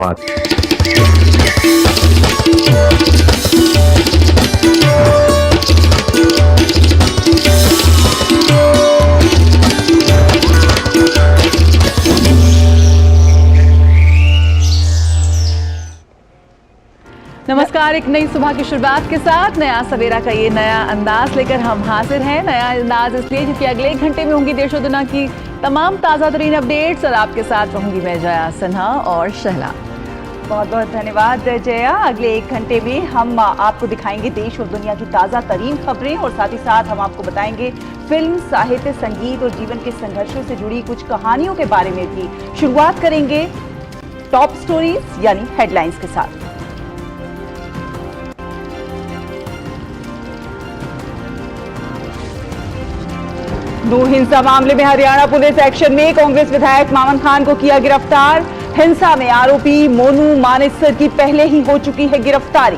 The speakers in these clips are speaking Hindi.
नमस्कार, एक नई सुबह की शुरुआत के साथ नया सवेरा का ये नया अंदाज लेकर हम हाजिर हैं। नया अंदाज इसलिए क्योंकि अगले एक घंटे में होंगी देश और दुनिया की तमाम ताज़ा तरीन अपडेट्स और आपके साथ रहूंगी मैं जया सिन्हा और शहला। बहुत बहुत धन्यवाद जया। अगले एक घंटे में हम आपको दिखाएंगे देश और दुनिया की ताज़ा तरीन खबरें और साथ ही साथ हम आपको बताएंगे फिल्म, साहित्य, संगीत और जीवन के संघर्षों से जुड़ी कुछ कहानियों के बारे में भी। शुरुआत करेंगे टॉप स्टोरीज यानी हेडलाइंस के साथ। नूह हिंसा मामले में हरियाणा पुलिस एक्शन में, कांग्रेस विधायक मामन खान को किया गिरफ्तार। हिंसा में आरोपी मोनू मानेसर की पहले ही हो चुकी है गिरफ्तारी।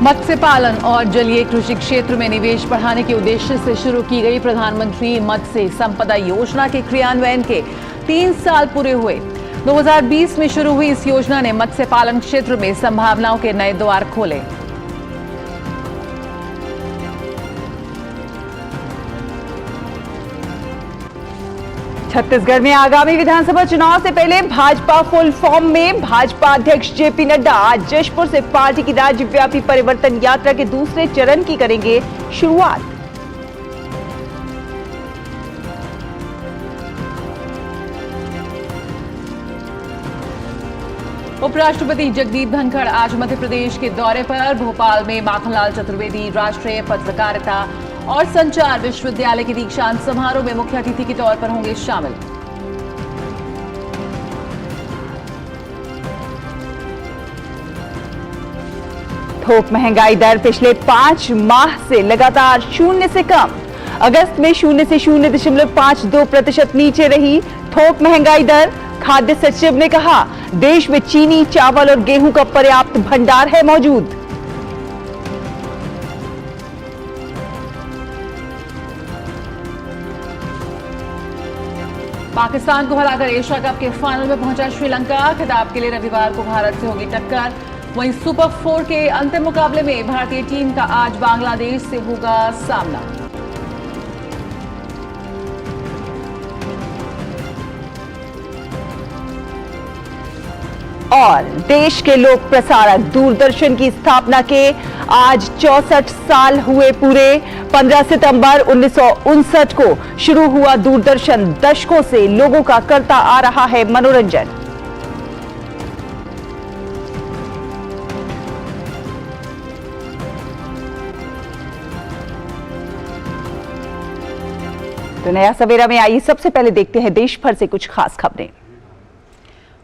मत्स्य पालन और जलीय कृषि क्षेत्र में निवेश बढ़ाने के उद्देश्य से शुरू की गई प्रधानमंत्री मत्स्य संपदा योजना के क्रियान्वयन के 3 साल पूरे हुए। 2020 में शुरू हुई इस योजना ने मत्स्य पालन क्षेत्र में संभावनाओं के नए द्वार खोले। छत्तीसगढ़ में आगामी विधानसभा चुनाव से पहले भाजपा फुल फॉर्म में। भाजपा अध्यक्ष जेपी नड्डा आज जशपुर से पार्टी की राज्यव्यापी परिवर्तन यात्रा के दूसरे चरण की करेंगे शुरुआत। उपराष्ट्रपति जगदीप धनखड़ आज मध्य प्रदेश के दौरे पर। भोपाल में माखनलाल चतुर्वेदी राष्ट्रीय पत्रकारिता और संचार विश्वविद्यालय के दीक्षांत समारोह में मुख्य अतिथि के तौर पर होंगे शामिल। थोक महंगाई दर पिछले 5 माह से लगातार 0 से कम। अगस्त में 0 से 0.52% नीचे रही थोक महंगाई दर। खाद्य सचिव ने कहा, देश में चीनी, चावल और गेहूं का पर्याप्त भंडार है मौजूद। पाकिस्तान को हराकर एशिया कप के फाइनल में पहुंचा श्रीलंका। खिताब के लिए रविवार को भारत से होगी टक्कर। वहीं सुपर 4 के अंतिम मुकाबले में भारतीय टीम का आज बांग्लादेश से होगा सामना। और देश के लोक प्रसारक दूरदर्शन की स्थापना के आज 64 साल हुए पूरे। 15 सितंबर 1959 को शुरू हुआ दूरदर्शन दशकों से लोगों का करता आ रहा है मनोरंजन। तो नया सवेरा में आइए सबसे पहले देखते हैं देश भर से कुछ खास खबरें।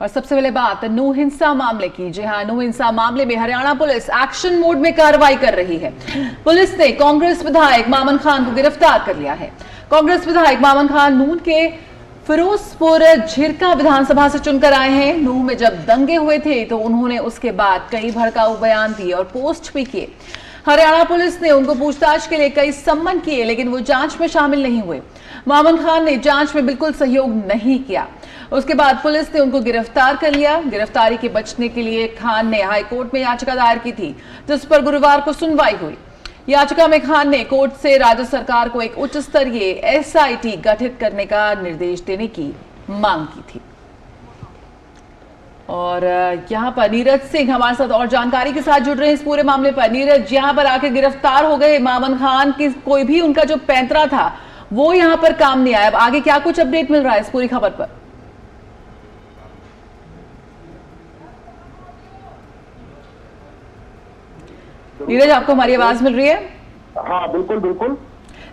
और सबसे पहले बात नूह हिंसा मामले की। जी हां, नूह हिंसा मामले में हरियाणा पुलिस एक्शन मोड में कार्रवाई कर रही है। पुलिस ने कांग्रेस विधायक मामन खान को गिरफ्तार कर लिया है। कांग्रेस विधायक मामन खान नूह के फिरोजपुर झिरका विधानसभा से चुनकर आए हैं। नूह में जब दंगे हुए थे तो उन्होंने उसके बाद कई भड़काऊ बयान दिए और पोस्ट भी किए। हरियाणा पुलिस ने उनको पूछताछ के लिए कई सम्मन किए, लेकिन वो जांच में शामिल नहीं हुए। मामन खान ने जांच में बिल्कुल सहयोग नहीं किया। उसके बाद पुलिस ने उनको गिरफ्तार कर लिया। गिरफ्तारी के बचने के लिए खान ने हाईकोर्ट में याचिका दायर की थी, जिस पर गुरुवार को सुनवाई हुई। याचिका में खान ने कोर्ट से राज्य सरकार को एक उच्च स्तरीय एसआईटी गठित करने का निर्देश देने की मांग की थी। और यहाँ पर नीरज सिंह हमारे साथ और जानकारी के साथ जुड़ रहे हैं इस पूरे मामले पर। नीरज, यहाँ पर आके गिरफ्तार हो गए मामन खान की, कोई भी उनका जो पैंतरा था वो यहाँ पर काम नहीं आया। अब आगे क्या कुछ अपडेट मिल रहा है इस पूरी खबर पर? नीरज, आपको हमारी आवाज मिल रही है? हाँ बिल्कुल बिल्कुल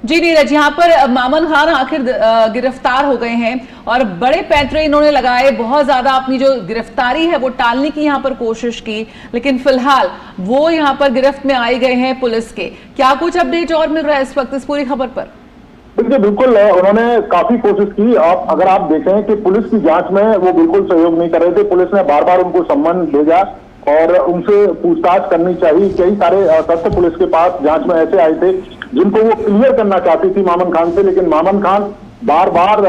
जी नीरज, यहाँ पर मामन खान आखिर गिरफ्तार हो गए हैं और बड़े पैंतरे इन्होंने लगाए। बहुत ज्यादा अपनी जो गिरफ्तारी है वो टालने की यहाँ पर कोशिश की, लेकिन फिलहाल वो यहाँ पर गिरफ्त में आए गए हैं पुलिस के। क्या कुछ अपडेट और मिल रहा है इस वक्त इस पूरी खबर पर? देखिए बिल्कुल उन्होंने काफी कोशिश की। अगर आप देखें कि पुलिस की जांच में वो बिल्कुल सहयोग नहीं कर रहे थे। पुलिस ने बार बार उनको सम्मन भेजा और उनसे पूछताछ करनी चाहिए। कई सारे तथ्य पुलिस के पास जांच में ऐसे आए थे जिनको वो क्लियर करना चाहती थी मामन खान से, लेकिन मामन खान बार बार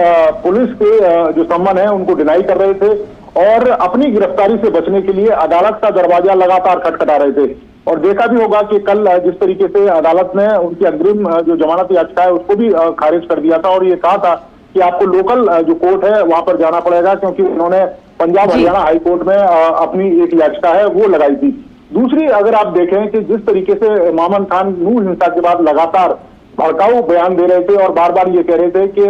पुलिस के जो सम्मन है उनको डिनाई कर रहे थे और अपनी गिरफ्तारी से बचने के लिए अदालत का दरवाजा लगातार खटखटा रहे थे। और देखा भी होगा कि कल जिस तरीके से अदालत ने उनकी अग्रिम जो जमानत याचिका है उसको भी खारिज कर दिया था और ये कहा था कि आपको लोकल जो कोर्ट है वहां पर जाना पड़ेगा, क्योंकि उन्होंने पंजाब हरियाणा हाई कोर्ट में अपनी एक याचिका है वो लगाई थी। दूसरी अगर आप देखें कि जिस तरीके से मामन खान नूर हिंसा के बाद लगातार भड़काऊ बयान दे रहे थे और बार बार ये कह रहे थे कि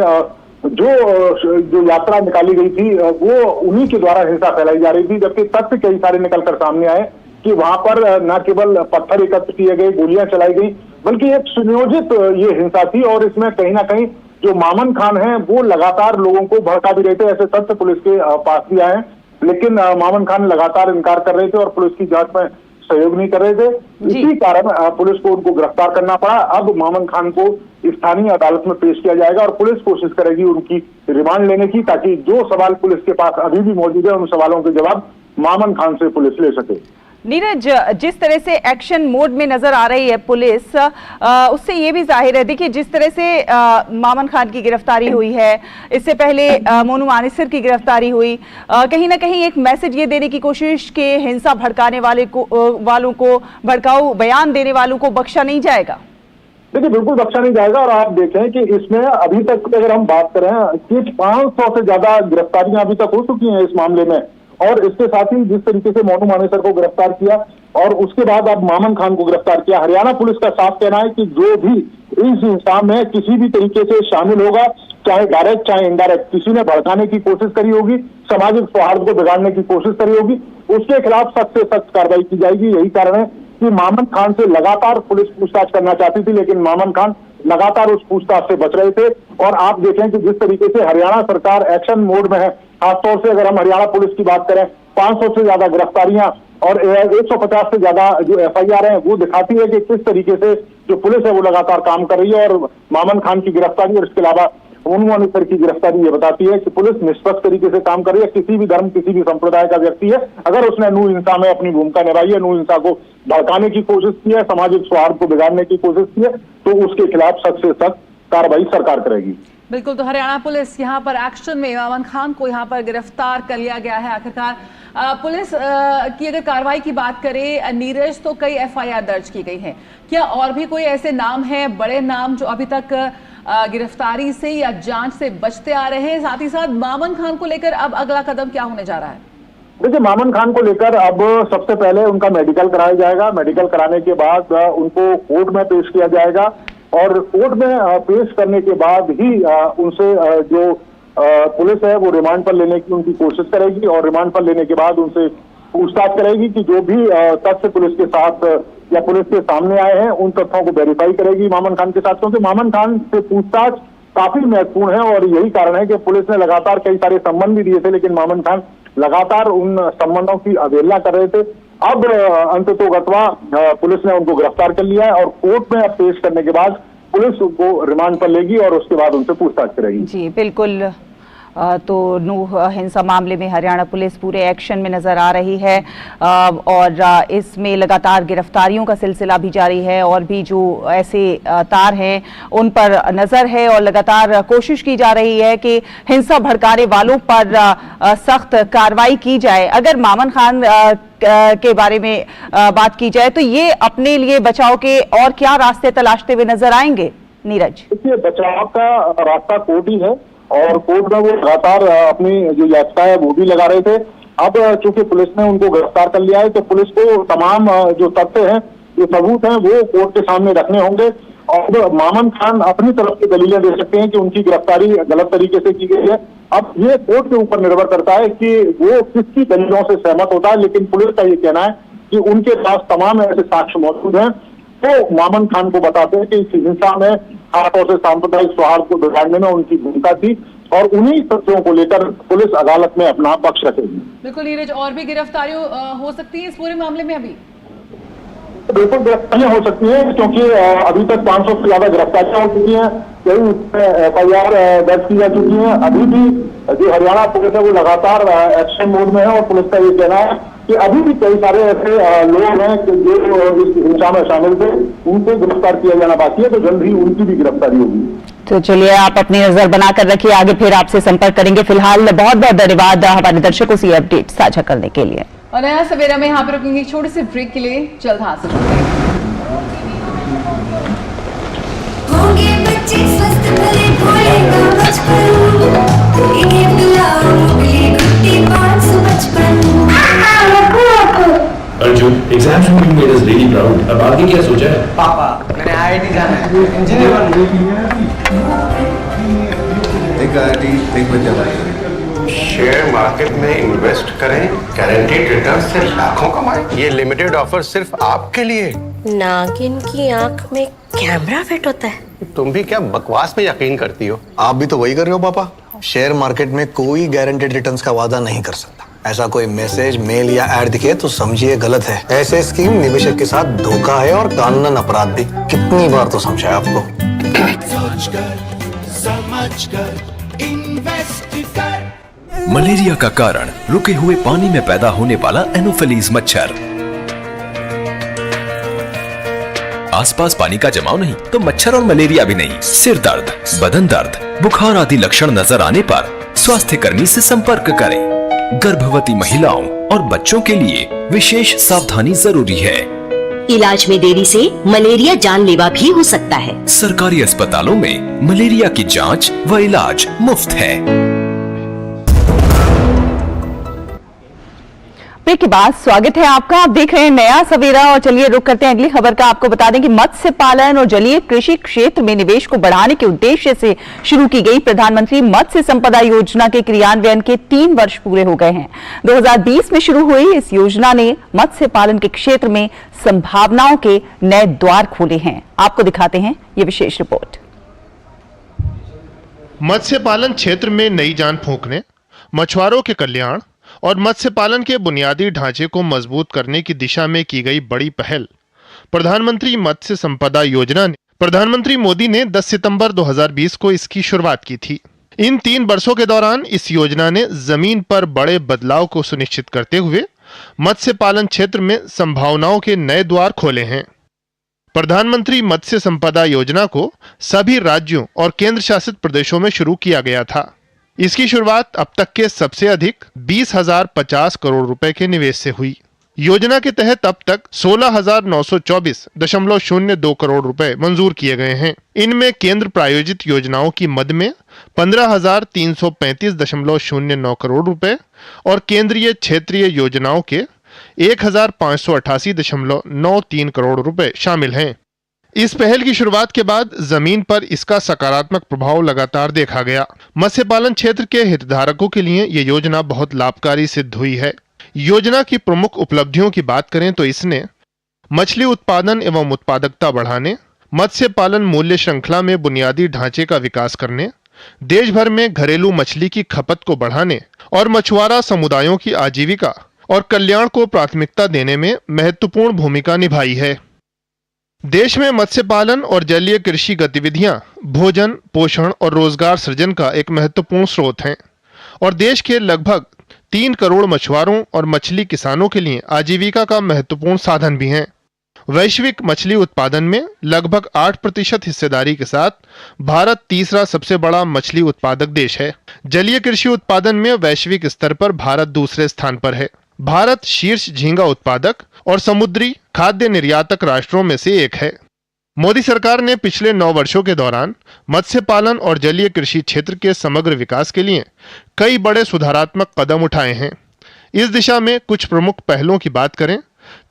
जो यात्रा निकाली गई थी वो उन्हीं के द्वारा हिंसा फैलाई जा रही थी, जबकि तथ्य कई सारे निकलकर सामने आए कि वहां पर न केवल पत्थर एकत्र किए गए, गोलियां चलाई गई, बल्कि एक सुनियोजित ये हिंसा थी और इसमें कहीं ना कहीं जो मामन खान है वो लगातार लोगों को भड़का भी रहे थे। ऐसे तथ्य पुलिस के पास भी आए, लेकिन मामन खान लगातार इनकार कर रहे थे और पुलिस की जांच में सहयोग नहीं कर रहे थे। इसी कारण पुलिस को उनको गिरफ्तार करना पड़ा। अब मामन खान को स्थानीय अदालत में पेश किया जाएगा और पुलिस कोशिश करेगी उनकी रिमांड लेने की, ताकि जो सवाल पुलिस के पास अभी भी मौजूद है उन सवालों के जवाब मामन खान से पुलिस ले सके। नीरज, जिस तरह से एक्शन मोड में नजर आ रही है पुलिस, उससे ये भी जाहिर है, देखिए जिस तरह से मामन खान की गिरफ्तारी हुई है, इससे पहले मोनू मानेसर की गिरफ्तारी हुई, कहीं ना कहीं एक मैसेज ये देने की कोशिश कि हिंसा भड़काने वालों को भड़काऊ बयान देने वालों को बख्शा नहीं जाएगा। देखिए बिल्कुल बख्शा नहीं जाएगा और आप देखें कि इसमें अभी तक अगर हम बात करें कि 500 से ज्यादा गिरफ्तारियां अभी तक हो चुकी हैं इस मामले में, और इसके साथ ही जिस तरीके से मोनू मानेसर को गिरफ्तार किया और उसके बाद अब मामन खान को गिरफ्तार किया, हरियाणा पुलिस का साफ कहना है कि जो भी इस हिंसा में किसी भी तरीके से शामिल होगा, चाहे डायरेक्ट चाहे इनडायरेक्ट, किसी ने भड़काने की कोशिश करी होगी, सामाजिक सौहार्द को बिगाड़ने की कोशिश करी होगी, उसके खिलाफ सख्त से सख्त कार्रवाई की जाएगी। यही कारण है कि मामन खान से लगातार पुलिस पूछताछ करना चाहती थी, लेकिन मामन खान लगातार उस पूछताछ से बच रहे थे। और आप देखें कि जिस तरीके से हरियाणा सरकार एक्शन मोड में है, खासतौर से अगर हम हरियाणा पुलिस की बात करें, 500 से ज्यादा गिरफ्तारियां और 150 से ज्यादा जो FIR है वो दिखाती है कि किस तरीके से जो पुलिस है वो लगातार काम कर रही है। और मामन खान की गिरफ्तारी और इसके अलावा मोनू मानेसर की गिरफ्तारी ये बताती है कि पुलिस निष्पक्ष तरीके से काम कर रही है। किसी भी धर्म, किसी भी संप्रदाय का व्यक्ति है, अगर उसने नूर हिंसा में अपनी भूमिका निभाई है, नूर हिंसा को भड़काने की कोशिश की है, सामाजिक सौहार्द को बिगाड़ने की कोशिश की है, तो उसके खिलाफ सख्त से सख्त कार्रवाई सरकार करेगी। बिल्कुल, तो हरियाणा पुलिस यहाँ पर एक्शन में मामन खान को यहाँ पर गिरफ्तार कर लिया गया है। आखिरकार पुलिस की अगर कार्रवाई की बात करें नीरज, तो कई FIR दर्ज की गई है। क्या और भी कोई ऐसे नाम है, बड़े नाम, जो अभी तक गिरफ्तारी से या जांच से बचते आ रहे हैं? साथ ही साथ मामन खान को लेकर अब अगला कदम क्या होने जा रहा है? देखिए मामन खान को लेकर अब सबसे पहले उनका मेडिकल कराया जाएगा। मेडिकल कराने के बाद उनको कोर्ट में पेश किया जाएगा और कोर्ट में पेश करने के बाद ही उनसे जो पुलिस है वो रिमांड पर लेने की उनकी कोशिश करेगी और रिमांड पर लेने के बाद उनसे पूछताछ करेगी कि जो भी तथ्य पुलिस के साथ या पुलिस के सामने आए हैं उन तथ्यों को वेरीफाई करेगी मामन खान के साथ, क्योंकि मामन खान से पूछताछ काफी महत्वपूर्ण है। और यही कारण है कि पुलिस ने लगातार कई सारे संबंध भी दिए थे, लेकिन मामन खान लगातार उन संबंधों की अवहेलना कर रहे थे। अब अंततोगत्वा पुलिस ने उनको गिरफ्तार कर लिया है और कोर्ट में अब पेश करने के बाद पुलिस उनको रिमांड पर लेगी और उसके बाद उनसे पूछताछ करेगी। जी बिल्कुल, तो नूह हिंसा मामले में हरियाणा पुलिस पूरे एक्शन में नजर आ रही है और इसमें लगातार गिरफ्तारियों का सिलसिला भी जारी है और भी जो ऐसे तार हैं उन पर नजर है और लगातार कोशिश की जा रही है कि हिंसा भड़काने वालों पर सख्त कार्रवाई की जाए। अगर मामन खान के बारे में बात की जाए तो ये अपने लिए बचाव के और क्या रास्ते तलाशते हुए नजर आएंगे नीरज? देखिए बचाव का रास्ता कोर्ट ही है और कोर्ट में वो लगातार अपनी जो याचिका है वो भी लगा रहे थे। अब चूंकि पुलिस ने उनको गिरफ्तार कर लिया है तो पुलिस को तमाम जो तथ्य हैं, जो सबूत हैं, वो कोर्ट के सामने रखने होंगे और मामन खान अपनी तरफ की दलीलें दे सकते हैं कि उनकी गिरफ्तारी गलत तरीके से की गई है। अब ये कोर्ट के ऊपर निर्भर करता है कि वो किसकी दलीलों से सहमत होता है, लेकिन पुलिस का ये कहना है कि उनके पास तमाम ऐसे साक्ष्य मौजूद हैं तो मामन खान को बताते हैं कि इस हिंसा में खासतौर से सांप्रदायिक सौहार्द को बिगाड़ने में उनकी भूमिका थी और उन्हीं तथ्यों को लेकर पुलिस अदालत में अपना पक्ष रखेगी। बिल्कुल नीरज, और भी गिरफ्तारियां हो सकती है इस पूरे मामले में? अभी बिल्कुल गिरफ्तारियां हो सकती हैं क्योंकि अभी तक 500 से ज्यादा गिरफ्तारियां हो चुकी हैं, कई FIR दर्ज की जा चुकी हैं। अभी भी जो हरियाणा पुलिस है वो लगातार एक्शन मोड में है और पुलिस का ये कहना है कि अभी भी कई सारे ऐसे लोग हैं कि जो इस हिंसा में शामिल थे, उनको गिरफ्तार किया जाना बाकी है, तो जल्द ही उनकी भी गिरफ्तारी होगी। तो चलिए, आप अपनी नजर बनाकर रखिए, आगे फिर आपसे संपर्क करेंगे। फिलहाल बहुत बहुत धन्यवाद हमारे दर्शकों से ये अपडेट साझा करने के लिए। और नया सवेरा में यहाँ पर रुकेंगे छोटे से ब्रेक के लिए, जल्द हाजिर होंगे। बच्चे स्वस्थ भले भोलेगा बचपन, इन्हें मिलाओ मुगली गुट्टी 555। अर्जुन, एग्जाम्स में मेड अस रियली प्राउड। अब आगे क्या सोचा है? पापा, मैंने आईआईटी जाना है, इंजीनियर बनना है। शेयर मार्केट में इन्वेस्ट करें, गारंटीड रिटर्न से लाखों कमाएं। ये लिमिटेड ऑफर सिर्फ आपके लिए। नागिन की आंख में कैमरा फिट होता है। तुम भी क्या बकवास में यकीन करती हो? आप भी तो वही कर रहे हो पापा। शेयर मार्केट में कोई गारंटेड रिटर्न्स का वादा नहीं कर सकता। ऐसा कोई मैसेज, मेल या एड दिखे तो समझिए गलत है। ऐसे स्कीम निवेशक के साथ धोखा है और कानूनन अपराध भी। कितनी बार तो समझाया आपको। मलेरिया का कारण रुके हुए पानी में पैदा होने वाला एनोफिलीज मच्छर। आसपास पानी का जमाव नहीं तो मच्छर और मलेरिया भी नहीं। सिर दर्द, बदन दर्द, बुखार आदि लक्षण नजर आने पर स्वास्थ्य कर्मी से संपर्क करें। गर्भवती महिलाओं और बच्चों के लिए विशेष सावधानी जरूरी है। इलाज में देरी से मलेरिया जानलेवा भी हो सकता है। सरकारी अस्पतालों में मलेरिया की जांच व इलाज मुफ्त है। ब्रेक के बाद स्वागत है आपका। आप देख रहे हैं नया सवेरा और चलिए रुक करते हैं अगली खबर का। आपको बता दें कि मत्स्य पालन और जलीय कृषि क्षेत्र में निवेश को बढ़ाने के उद्देश्य से शुरू की गई प्रधानमंत्री मत्स्य संपदा योजना के क्रियान्वयन के 3 वर्ष पूरे हो गए हैं। 2020 में शुरू हुई इस योजना ने मत्स्य पालन के क्षेत्र में संभावनाओं के नए द्वार खोले हैं। आपको दिखाते हैं ये विशेष रिपोर्ट। मत्स्य पालन क्षेत्र में नई जान फूंकने, मछुआरों के कल्याण और मत्स्य पालन के बुनियादी ढांचे को मजबूत करने की दिशा में की गई बड़ी पहल प्रधानमंत्री मत्स्य संपदा योजना ने प्रधानमंत्री मोदी ने 10 सितंबर 2020 को इसकी शुरुआत की थी। इन 3 वर्षों के दौरान इस योजना ने जमीन पर बड़े बदलाव को सुनिश्चित करते हुए मत्स्य पालन क्षेत्र में संभावनाओं के नए द्वार खोले हैं। प्रधानमंत्री मत्स्य संपदा योजना को सभी राज्यों और केंद्र शासित प्रदेशों में शुरू किया गया था। इसकी शुरुआत अब तक के सबसे अधिक 20,050 करोड़ रुपए के निवेश से हुई। योजना के तहत अब तक 16,924.02 करोड़ रुपए मंजूर किए गए हैं। इनमें केंद्र प्रायोजित योजनाओं की मद में 15,335.09 करोड़ रुपए और केंद्रीय क्षेत्रीय योजनाओं के 1,588.93 करोड़ रुपए शामिल हैं। इस पहल की शुरुआत के बाद जमीन पर इसका सकारात्मक प्रभाव लगातार देखा गया। मत्स्य पालन क्षेत्र के हितधारकों के लिए ये योजना बहुत लाभकारी सिद्ध हुई है। योजना की प्रमुख उपलब्धियों की बात करें तो इसने मछली उत्पादन एवं उत्पादकता बढ़ाने, मत्स्य पालन मूल्य श्रृंखला में बुनियादी ढांचे का विकास करने, देश भर में घरेलू मछली की खपत को बढ़ाने और मछुआरा समुदायों की आजीविका और कल्याण को प्राथमिकता देने में महत्वपूर्ण भूमिका निभाई है। देश में मत्स्य पालन और जलीय कृषि गतिविधियां भोजन, पोषण और रोजगार सृजन का एक महत्वपूर्ण स्रोत हैं और देश के लगभग 3 करोड़ मछुआरों और मछली किसानों के लिए आजीविका का महत्वपूर्ण साधन भी हैं। वैश्विक मछली उत्पादन में लगभग 8% हिस्सेदारी के साथ भारत तीसरा सबसे बड़ा मछली उत्पादक देश है। जलीय कृषि उत्पादन में वैश्विक स्तर पर भारत दूसरे स्थान पर है। भारत शीर्ष झींगा उत्पादक और समुद्री खाद्य निर्यातक राष्ट्रों में से एक है। मोदी सरकार ने पिछले 9 वर्षों के दौरान मत्स्य पालन और जलीय कृषि क्षेत्र के समग्र विकास के लिए कई बड़े सुधारात्मक कदम उठाए हैं। इस दिशा में कुछ प्रमुख पहलों की बात करें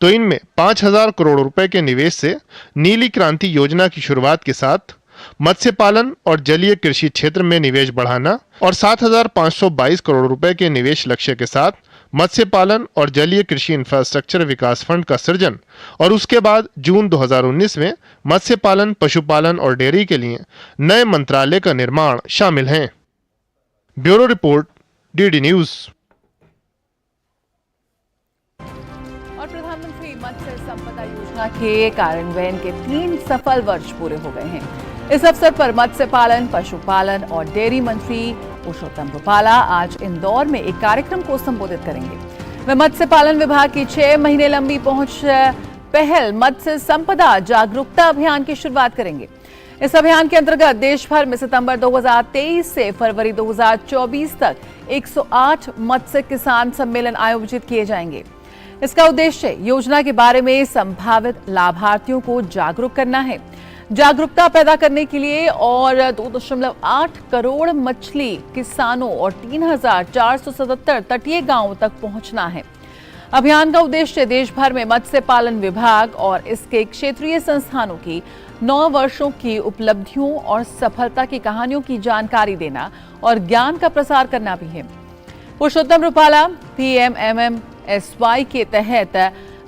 तो इनमें 5,000 करोड़ रुपए के निवेश से नीली क्रांति योजना की शुरुआत के साथ मत्स्य पालन और जलीय कृषि क्षेत्र में निवेश बढ़ाना और 7,522 करोड़ रुपए के निवेश लक्ष्य के साथ मत्स्य पालन और जलीय कृषि इंफ्रास्ट्रक्चर विकास फंड का सृजन और उसके बाद जून 2019 में मत्स्य पालन, पशुपालन और डेयरी के लिए नए मंत्रालय का निर्माण शामिल हैं। Bureau report, DD news. और प्रधानमंत्री मत्स्य संपदा योजना के कार्यान्वयन के 3 सफल वर्ष पूरे हो गए हैं। इस अवसर पर मत्स्य पालन, पशुपालन और डेयरी मंत्री पुरुषोत्तम रुपाला आज इंदौर में एक कार्यक्रम को संबोधित करेंगे। में मत्स्य पालन विभाग की 6 महीने लंबी पहुंच पहल मत्स्य संपदा जागरूकता अभियान की शुरुआत करेंगे। इस अभियान के अंतर्गत देश भर में सितंबर 2023 से फरवरी 2024 तक 108 मत्स्य किसान सम्मेलन आयोजित किए जाएंगे। इसका उद्देश्य योजना के बारे में संभावित लाभार्थियों को जागरूक करना है। जागरूकता पैदा करने के लिए और 2.8 करोड़ मछली किसानों और 3,477 तटीय गांवों तक पहुंचना है। अभियान का उद्देश्य देश भर में मत्स्य पालन विभाग और इसके क्षेत्रीय संस्थानों की 9 वर्षों की उपलब्धियों और सफलता की कहानियों की जानकारी देना और ज्ञान का प्रसार करना भी है। पुरुषोत्तम रूपाला PMMSY के तहत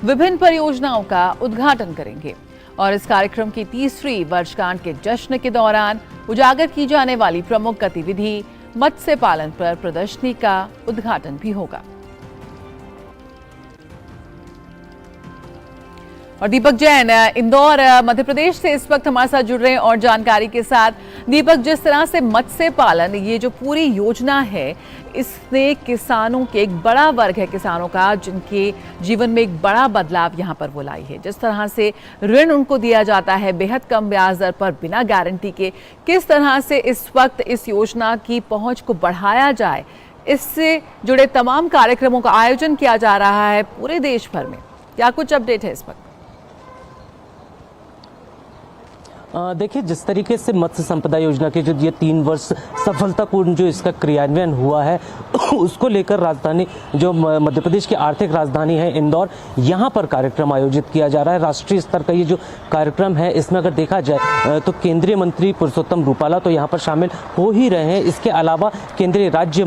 विभिन्न परियोजनाओं का उद्घाटन करेंगे और इस कार्यक्रम की 30वीं वर्षगांठ के जश्न के दौरान उजागर की जाने वाली प्रमुख गतिविधि मत्स्य पालन पर प्रदर्शनी का उद्घाटन भी होगा। और दीपक जैन इंदौर मध्य प्रदेश से इस वक्त हमारे साथ जुड़ रहे हैं और जानकारी के साथ। दीपक, जिस तरह से मत्स्य पालन ये जो पूरी योजना है इसने किसानों के एक बड़ा वर्ग है किसानों का जिनके जीवन में एक बड़ा बदलाव यहाँ पर वो लाई है। जिस तरह से ऋण उनको दिया जाता है बेहद कम ब्याज दर पर बिना गारंटी के, किस तरह से इस वक्त इस योजना की पहुंच को बढ़ाया जाए, इससे जुड़े तमाम कार्यक्रमों का आयोजन किया जा रहा है पूरे देश भर में, क्या कुछ अपडेट है इस वक्त? देखिए, जिस तरीके से मत्स्य संपदा योजना के जो ये 3 वर्ष सफलतापूर्ण जो इसका क्रियान्वयन हुआ है उसको लेकर राजधानी जो मध्य प्रदेश की आर्थिक राजधानी है इंदौर, यहाँ पर कार्यक्रम आयोजित किया जा रहा है। राष्ट्रीय स्तर का ये जो कार्यक्रम है इसमें अगर देखा जाए तो केंद्रीय मंत्री पुरुषोत्तम रूपाला तो यहाँ पर शामिल हो ही रहे हैं। इसके अलावा केंद्रीय राज्य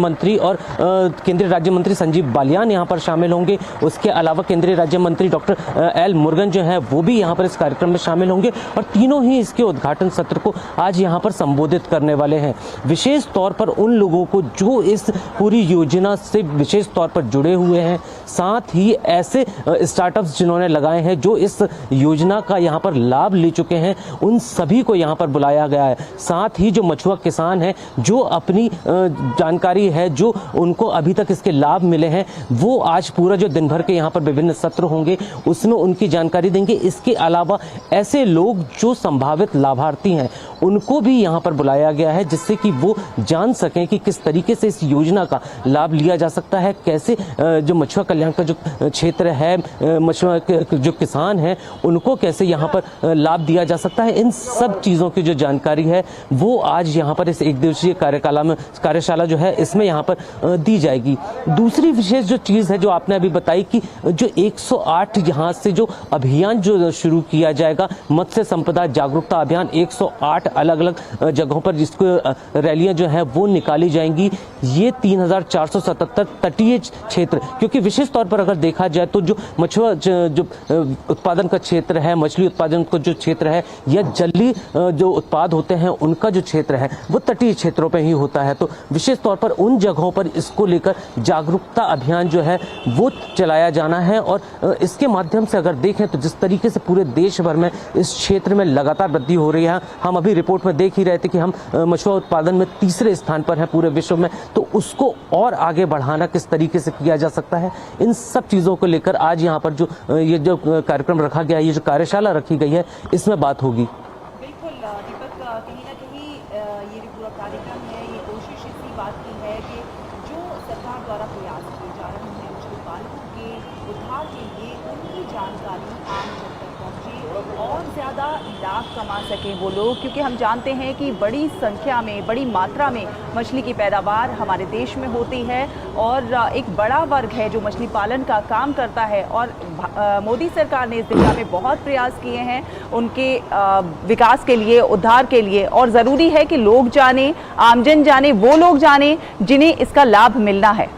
मंत्री संजीव बालियान यहाँ पर शामिल होंगे। उसके अलावा केंद्रीय राज्य मंत्री डॉक्टर एल मुरुगन जो है वो भी यहाँ पर इस कार्यक्रम में शामिल होंगे और तीनों ही इसके उद्घाटन सत्र को आज यहाँ पर संबोधित करने वाले हैं। विशेष तौर पर उन लोगों को जो इस पूरी योजना से विशेष तौर पर जुड़े हुए हैं, साथ ही ऐसे स्टार्टअप्स जिन्होंने लगाए हैं जो इस योजना का यहाँ पर लाभ ले चुके हैं, उन सभी को यहाँ पर बुलाया गया है। साथ ही जो मछुआ किसान हैं जो अपनी जानकारी है जो उनको अभी तक इसके लाभ मिले हैं वो आज पूरा जो दिन भर के यहाँ पर विभिन्न सत्र होंगे उसमें उनकी जानकारी देंगे। इसके अलावा ऐसे लोग जो संभावित लाभार्थी हैं उनको भी यहाँ पर बुलाया गया है जिससे कि वो जान सकें कि किस तरीके से इस योजना का लाभ लिया जा सकता है, कैसे जो मछुआ कल्याण का जो क्षेत्र है, मछुआ जो किसान हैं उनको कैसे यहाँ पर लाभ दिया जा सकता है। इन सब चीज़ों की जो जानकारी है वो आज यहाँ पर इस 1 दिवसीय कार्यशाला जो है इसमें यहाँ पर दी जाएगी। दूसरी विशेष जो चीज़ है जो आपने अभी बताई कि जो 108 यहाँ से जो अभियान जो शुरू किया जाएगा मत्स्य संपदा जागरूकता अभियान, 108 अलग अलग जगहों पर जिसको रैलियां जो है वो निकाली जाएंगी। ये 3,477 तटीय क्षेत्र, क्योंकि विशेष तौर पर अगर देखा जाए तो जो मछुआ जो उत्पादन का क्षेत्र है, मछली उत्पादन का जो क्षेत्र है या जलीय जो उत्पाद होते हैं उनका जो क्षेत्र है वो तटीय क्षेत्रों पर ही होता है। तो विशेष तौर पर उन जगहों पर इसको लेकर जागरूकता अभियान जो है वो चलाया जाना है और इसके माध्यम से अगर देखें तो जिस तरीके से पूरे देश भर में इस क्षेत्र में लगातार वृद्धि हो रही है, हम अभी रिपोर्ट में देख ही रहे थे कि हम मछुआ उत्पादन में 3रे स्थान पर हैं पूरे विश्व में, तो उसको और आगे बढ़ाना किस तरीके से किया जा सकता है, इन सब चीज़ों को लेकर आज यहाँ पर जो ये जो कार्यक्रम रखा गया है, ये जो कार्यशाला रखी गई है, इसमें बात होगी। बिल्कुल दीपक, कहीं ना कहीं ये जो पूरा कार्यक्रम है ये कोशिश इसी बात की है कि जो सरकार द्वारा प्रयास किए जा रहे हैं मछली पालकों के उद्धार के लिए उनकी जानकारी आम जन तक पहुँचे और ज़्यादा लाभ कमा सकें वो लोग, क्योंकि हम जानते हैं कि बड़ी संख्या में, बड़ी मात्रा में मछली की पैदावार हमारे देश में होती है और एक बड़ा वर्ग है जो मछली पालन का काम करता है और मोदी सरकार ने इस दिशा में बहुत प्रयास किए हैं उनके विकास के लिए, उद्धार के लिए। और ज़रूरी है कि लोग जाने, आमजन जाने, वो लोग जाने जिन्हें इसका लाभ मिलना है।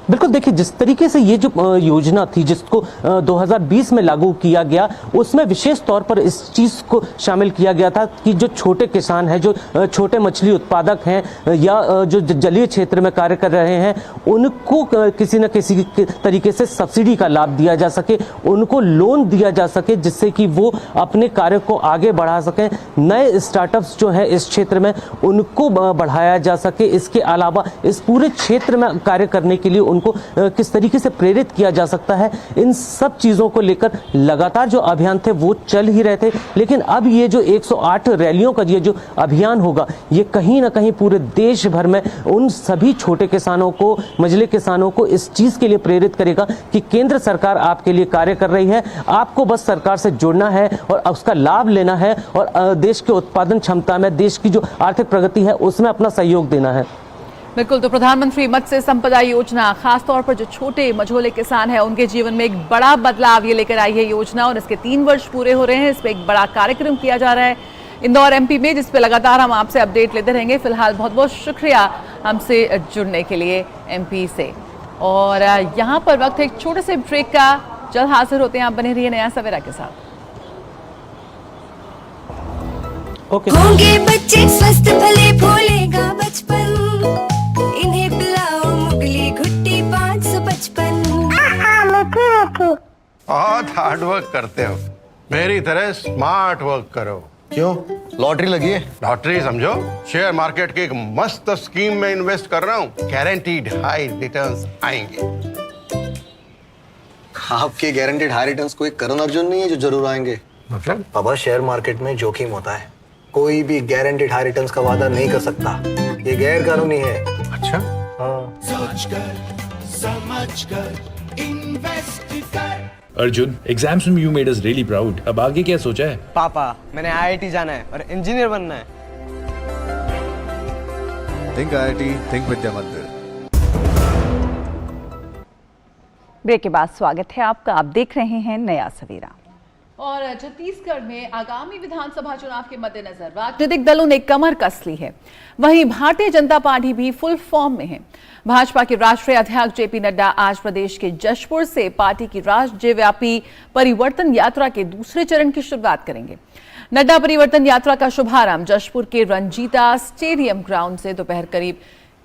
बिल्कुल। देखिए, जिस तरीके से ये जो योजना थी जिसको 2020 में लागू किया गया, उसमें विशेष तौर पर इस चीज को शामिल किया गया था कि जो छोटे किसान हैं, जो छोटे मछली उत्पादक हैं या जो जलीय क्षेत्र में कार्य कर रहे हैं, उनको किसी न किसी तरीके से सब्सिडी का लाभ दिया जा सके, उनको लोन दिया जा सके, जिससे कि वो अपने कार्य को आगे बढ़ा सकें। नए स्टार्टअप्स जो है इस क्षेत्र में उनको बढ़ाया जा सके। इसके अलावा इस पूरे क्षेत्र में कार्य करने के लिए उनको किस तरीके से प्रेरित किया जा सकता है, इन सब चीज़ों को लेकर लगातार जो अभियान थे वो चल ही रहे थे। लेकिन अब ये जो 108 रैलियों का ये जो अभियान होगा, ये कहीं ना कहीं पूरे देश भर में उन सभी छोटे किसानों को, मझले किसानों को इस चीज़ के लिए प्रेरित करेगा कि केंद्र सरकार आपके लिए कार्य कर रही है, आपको बस सरकार से जुड़ना है और उसका लाभ लेना है और देश के उत्पादन क्षमता में, देश की जो आर्थिक प्रगति है उसमें अपना सहयोग देना है। बिल्कुल, तो प्रधानमंत्री मत्स्य संपदा योजना खासतौर पर जो छोटे मझोले किसान हैं उनके जीवन में एक बड़ा बदलाव ये लेकर आई है योजना, और इसके 3 वर्ष पूरे हो रहे हैं। इस पर एक बड़ा कार्यक्रम किया जा रहा है इंदौर एमपी में, जिस पे लगातार हम आपसे अपडेट लेते रहेंगे। फिलहाल बहुत बहुत शुक्रिया हमसे जुड़ने के लिए एमपी से। और यहाँ पर वक्त एक छोटे से ब्रेक का, जल्द हाजिर होते हैं। आप बने रहिए नया सवेरा के साथ। होंगे बच्चे स्वस्थ भले भूलेगा बचपन, इन्हें पिलाओ मुगली घुट्टी 555। बहुत हार्ड वर्क करते हो, मेरी तरह स्मार्ट वर्क करो। क्यों, लॉटरी लगी है? लॉटरी समझो, शेयर मार्केट की एक मस्त स्कीम में इन्वेस्ट कर रहा हूँ, गारंटीड हाई रिटर्न्स आएंगे। आपके गारंटीड हाई रिटर्न्स कोई करण अर्जुन नहीं है जो जरूर आएंगे। मतलब? बाबा, शेयर मार्केट में जोखिम होता है, कोई भी गारंटीड हाई रिटर्न्स का वादा नहीं कर सकता, ये गैर कानूनी है। अच्छा, हाँ। अर्जुन, एग्जाम्स में you made us really proud. अब आगे क्या सोचा है? पापा, मैंने IIT जाना है और इंजीनियर बनना है। थिंक IIT, थिंक विद्या मंदिर। ब्रेक के बाद स्वागत है आपका। आप देख रहे हैं नया सवेरा। और छत्तीसगढ़ में आगामी विधानसभा चुनाव के मद्देनजर राजनीतिक दलों ने कमर कस ली है। वहीं भारतीय जनता पार्टी भी फुल फॉर्म में है। भाजपा के राष्ट्रीय अध्यक्ष जेपी नड्डा आज प्रदेश के जशपुर से पार्टी की राज्यव्यापी परिवर्तन यात्रा के दूसरे चरण की शुरुआत करेंगे। नड्डा परिवर्तन यात्रा का शुभारंभ जशपुर के रंजीता स्टेडियम ग्राउंड से दोपहर करीब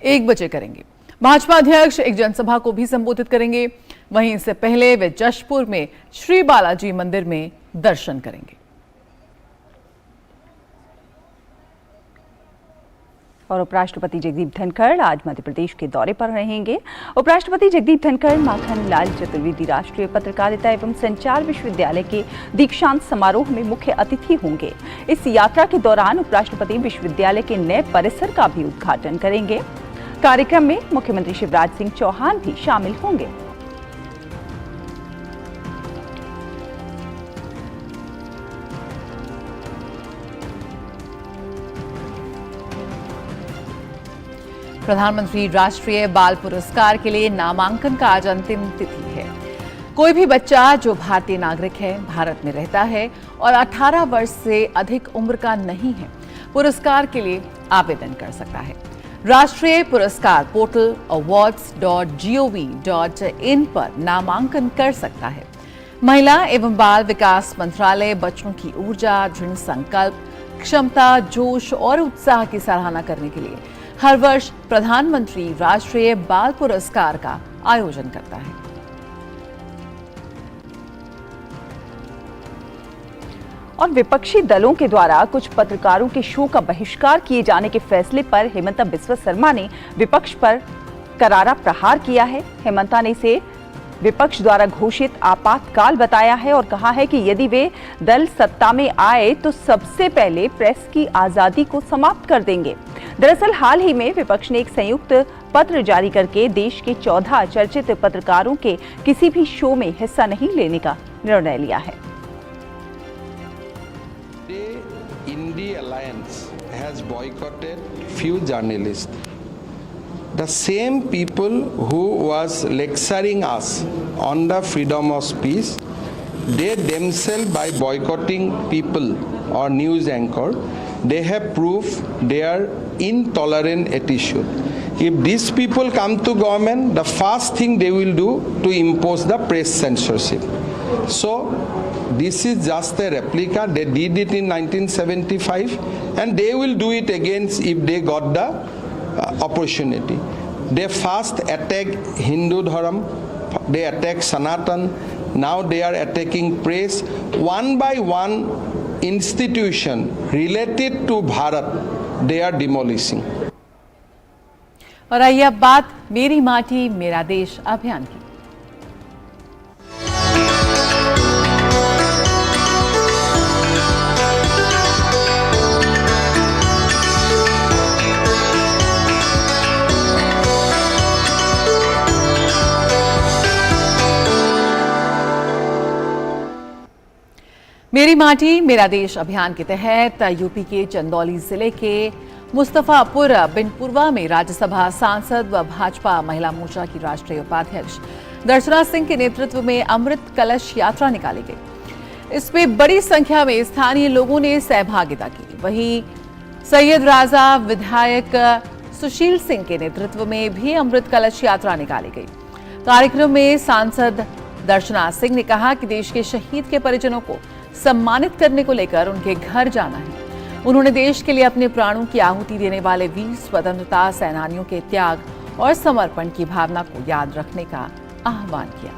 1 बजे करेंगे। भाजपा अध्यक्ष एक जनसभा को भी संबोधित करेंगे। वहीं इससे पहले वे जशपुर में श्री बालाजी मंदिर में दर्शन करेंगे। और उपराष्ट्रपति जगदीप धनखड़ आज मध्य प्रदेश के दौरे पर रहेंगे। उपराष्ट्रपति जगदीप धनखड़ माखन लाल चतुर्वेदी राष्ट्रीय पत्रकारिता एवं संचार विश्वविद्यालय के दीक्षांत समारोह में मुख्य अतिथि होंगे। इस यात्रा के दौरान उपराष्ट्रपति विश्वविद्यालय के नए परिसर का भी उद्घाटन करेंगे। कार्यक्रम में मुख्यमंत्री शिवराज सिंह चौहान भी शामिल होंगे। प्रधानमंत्री राष्ट्रीय बाल पुरस्कार के लिए नामांकन का आज अंतिम तिथि है। कोई भी बच्चा जो भारतीय नागरिक है, भारत में रहता है और 18 वर्ष से अधिक उम्र का नहीं है, पुरस्कार के लिए आवेदन कर सकता है। राष्ट्रीय पुरस्कार पोर्टल awards.gov.in पर नामांकन कर सकता है। महिला एवं बाल विकास मंत्रालय बच्चों की ऊर्जा, दृढ़ संकल्प, क्षमता, जोश और उत्साह की सराहना करने के लिए हर वर्ष प्रधानमंत्री राष्ट्रीय बाल पुरस्कार का आयोजन करता है। और विपक्षी दलों के द्वारा कुछ पत्रकारों के शो का बहिष्कार किए जाने के फैसले पर हेमंता बिस्वा शर्मा ने विपक्ष पर करारा प्रहार किया है। हेमंता ने इसे विपक्ष द्वारा घोषित आपातकाल बताया है और कहा है कि यदि वे दल सत्ता में आए तो सबसे पहले प्रेस की आजादी को समाप्त कर देंगे। दरअसल हाल ही में विपक्ष ने एक संयुक्त पत्र जारी करके देश के 14 चर्चित पत्रकारों के किसी भी शो में हिस्सा नहीं लेने का निर्णय लिया है। Indie Alliance has boycotted few journalists. The same people who was lecturing us on the freedom of speech, they themselves by boycotting people or news anchor, they have proved their intolerant attitude. If these people come to government, the first thing they will do to impose the press censorship. So this is just a replica. They did it in 1975 and they will do it again if they got the opportunity. They first attack Hindu Dharam, they attack Sanatan, now they are attacking press. One by one institution related to Bharat, they are demolishing. और आइए अब बात मेरी माटी मेरा देश अभियान की। मेरी माटी मेरा देश अभियान के तहत यूपी के चंदौली जिले के मुस्तफापुर बिनपुरवा में राज्यसभा सांसद व भाजपा महिला मोर्चा की राष्ट्रीय उपाध्यक्ष दर्शना सिंह के नेतृत्व में अमृत कलश यात्रा निकाली गई। इसमें बड़ी संख्या में स्थानीय लोगों ने सहभागिता की। वहीं सैयद राजा विधायक सुशील सिंह के नेतृत्व में भी अमृत कलश यात्रा निकाली गई। कार्यक्रम में सांसद दर्शना सिंह ने कहा कि देश के शहीद के परिजनों को सम्मानित करने को लेकर उनके घर जाना है। उन्होंने देश के लिए अपने प्राणों की आहुति देने वाले वीर स्वतंत्रता सेनानियों के त्याग और समर्पण की भावना को याद रखने का आह्वान किया।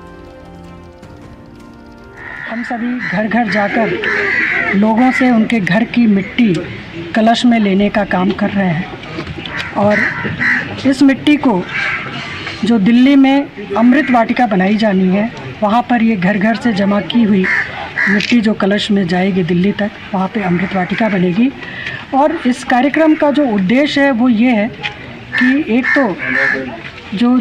हम सभी घर घर जाकर लोगों से उनके घर की मिट्टी कलश में लेने का काम कर रहे हैं और इस मिट्टी को जो दिल्ली में अमृत वाटिका बनाई जानी है, वहाँ पर ये घर घर से जमा की हुई मिट्टी जो कलश में जाएगी दिल्ली तक, वहाँ पे अमृत वाटिका बनेगी। और इस कार्यक्रम का जो उद्देश्य है वो ये है कि एक तो जो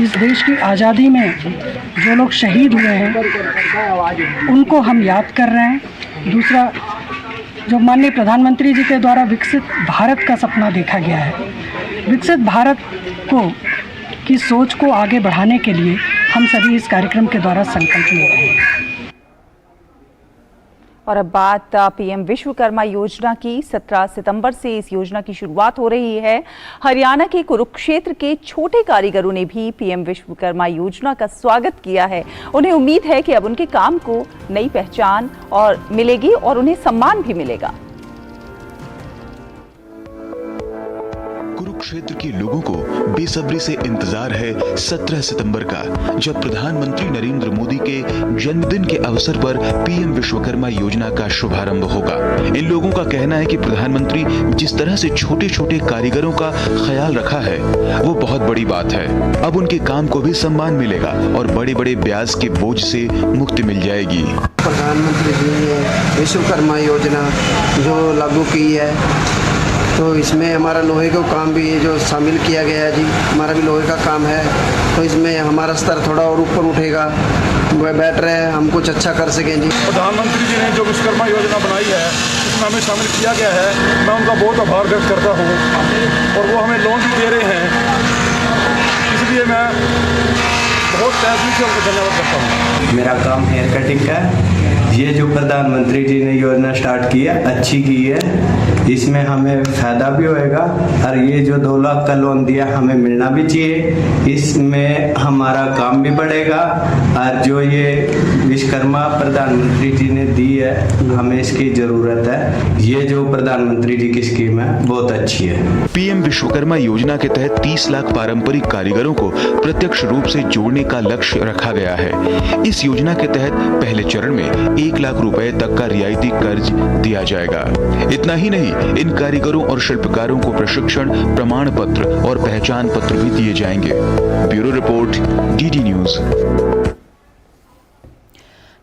इस देश की आज़ादी में जो लोग शहीद हुए हैं उनको हम याद कर रहे हैं। दूसरा, जो माननीय प्रधानमंत्री जी के द्वारा विकसित भारत का सपना देखा गया है, विकसित भारत को की सोच को आगे बढ़ाने के लिए हम सभी इस कार्यक्रम के द्वारा संकल्प ले रहे हैं। और अब बात पीएम विश्वकर्मा योजना की। 17 सितंबर से इस योजना की शुरुआत हो रही है। हरियाणा के कुरुक्षेत्र के छोटे कारीगरों ने भी पीएम विश्वकर्मा योजना का स्वागत किया है। उन्हें उम्मीद है कि अब उनके काम को नई पहचान और मिलेगी और उन्हें सम्मान भी मिलेगा। कुरुक्षेत्र के लोगों को बेसब्री से इंतजार है 17 सितंबर का, जब प्रधानमंत्री नरेंद्र मोदी के जन्मदिन के अवसर पर पीएम विश्वकर्मा योजना का शुभारंभ होगा। इन लोगों का कहना है कि प्रधानमंत्री जिस तरह से छोटे छोटे कारीगरों का ख्याल रखा है वो बहुत बड़ी बात है। अब उनके काम को भी सम्मान मिलेगा और बड़े बड़े ब्याज के बोझ से मुक्ति मिल जाएगी। प्रधानमंत्री जी ने विश्वकर्मा योजना जो लागू की है, तो इसमें हमारा लोहे का काम भी जो शामिल किया गया है जी, हमारा भी लोहे का काम है, तो इसमें हमारा स्तर थोड़ा और ऊपर उठेगा। वह बैठ रहे हैं, हम कुछ अच्छा कर सकें जी। प्रधानमंत्री जी ने जो विश्वकर्मा योजना बनाई है उसमें हमें शामिल किया गया है, मैं उनका बहुत आभार व्यक्त करता हूँ और वो हमें लोन भी दे रहे हैं, इसलिए मैं बहुत तहसील से उनको धन्यवाद करता हूँ। मेरा काम हेयर कटिंग का है। ये जो प्रधानमंत्री जी ने योजना स्टार्ट की है अच्छी की है, इसमें हमें फ़ायदा भी होएगा और ये जो 2 लाख का लोन दिया हमें मिलना भी चाहिए। इसमें हमारा काम भी बढ़ेगा और जो ये विश्वकर्मा प्रधानमंत्री जी ने दी है हमें इसकी ज़रूरत है। ये जो प्रधानमंत्री जी की स्कीम है बहुत अच्छी है। पीएम विश्वकर्मा योजना के तहत 30 लाख पारंपरिक कारीगरों को प्रत्यक्ष रूप से जोड़ने का लक्ष्य रखा गया है। इस योजना के तहत पहले चरण में 1 लाख रुपए तक का रियायती कर्ज दिया जाएगा। इतना ही नहीं, इन कारीगरों और शिल्पकारों को प्रशिक्षण प्रमाण पत्र और पहचान पत्र भी दिए जाएंगे। Bureau report, DD news.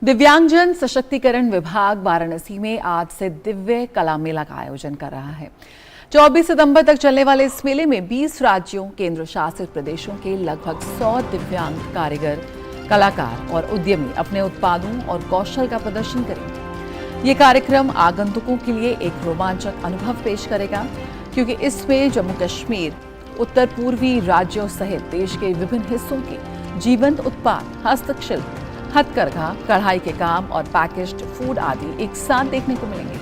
दिव्यांगजन सशक्तिकरण विभाग वाराणसी में आज से दिव्य कला मेला का आयोजन कर रहा है। 24 सितंबर तक चलने वाले इस मेले में 20 राज्यों, केंद्र शासित प्रदेशों के लगभग 100 दिव्यांग कारीगर, कलाकार और उद्यमी अपने उत्पादों और कौशल का प्रदर्शन करेंगे। ये कार्यक्रम आगंतुकों के लिए एक रोमांचक अनुभव पेश करेगा, क्योंकि इसमें जम्मू कश्मीर, उत्तर पूर्वी राज्यों सहित देश के विभिन्न हिस्सों के जीवंत उत्पाद, हस्तशिल्प, हथकरघा, कढ़ाई के काम और पैकेज्ड फूड आदि एक साथ देखने को मिलेंगे।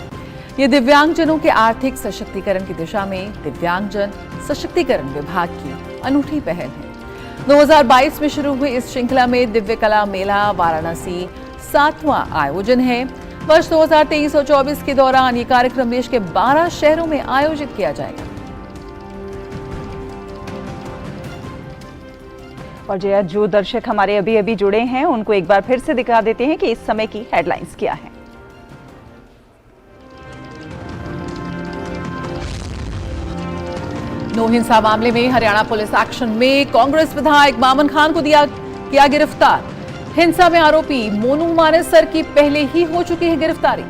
ये दिव्यांगजनों के आर्थिक सशक्तिकरण की दिशा में दिव्यांगजन सशक्तिकरण विभाग की अनूठी पहल है। 2022 में शुरू हुई इस श्रृंखला में दिव्य कला मेला वाराणसी 7वां आयोजन है। वर्ष 2023 और 24 के दौरान ये कार्यक्रम देश के 12 शहरों में आयोजित किया जाएगा। और जया, जो दर्शक हमारे अभी अभी जुड़े हैं उनको एक बार फिर से दिखा देते हैं कि इस समय की हेडलाइंस क्या है। नो हिंसा मामले में हरियाणा पुलिस एक्शन में कांग्रेस विधायक मामन खान को किया गिरफ्तार। हिंसा में आरोपी मोनू मानेसर की पहले ही हो चुकी है गिरफ्तारी।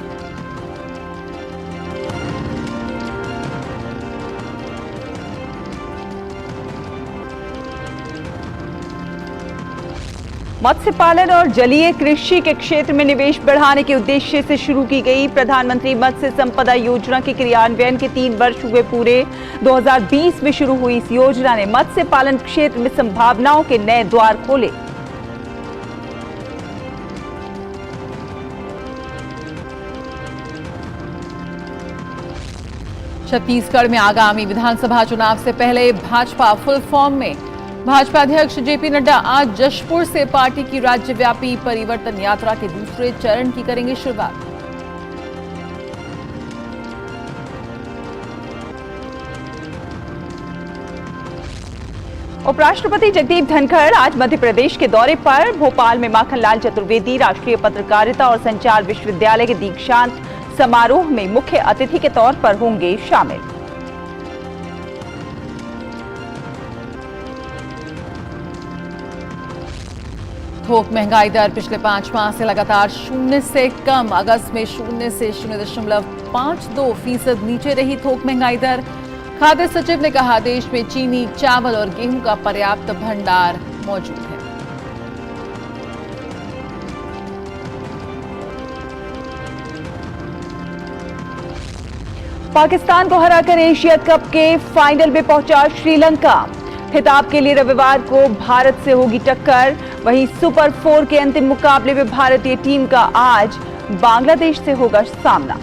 मत्स्य पालन और जलीय कृषि के क्षेत्र में निवेश बढ़ाने के उद्देश्य से शुरू की गई प्रधानमंत्री मत्स्य संपदा योजना के क्रियान्वयन के 3 वर्ष हुए पूरे। 2020 में शुरू हुई इस योजना ने मत्स्य पालन क्षेत्र में संभावनाओं के नए द्वार खोले। छत्तीसगढ़ में आगामी विधानसभा चुनाव से पहले भाजपा फुल फॉर्म में। भाजपा अध्यक्ष जेपी नड्डा आज जशपुर से पार्टी की राज्यव्यापी परिवर्तन यात्रा के दूसरे चरण की करेंगे शुरुआत। उपराष्ट्रपति जगदीप धनखड़ आज मध्य प्रदेश के दौरे पर। भोपाल में माखनलाल चतुर्वेदी राष्ट्रीय पत्रकारिता और संचार विश्वविद्यालय के दीक्षांत समारोह में मुख्य अतिथि के तौर पर होंगे शामिल। थोक महंगाई दर पिछले 5 माह से लगातार 0 से कम। अगस्त में 0 से 0.52% नीचे रही थोक महंगाई दर। खाद्य सचिव ने कहा, देश में चीनी, चावल और गेहूं का पर्याप्त भंडार मौजूद है। पाकिस्तान को हराकर एशिया कप के फाइनल में पहुंचा श्रीलंका। खिताब के लिए रविवार को भारत से होगी टक्कर। वहीं सुपर 4 के अंतिम मुकाबले में भारतीय टीम का आज बांग्लादेश से होगा सामना।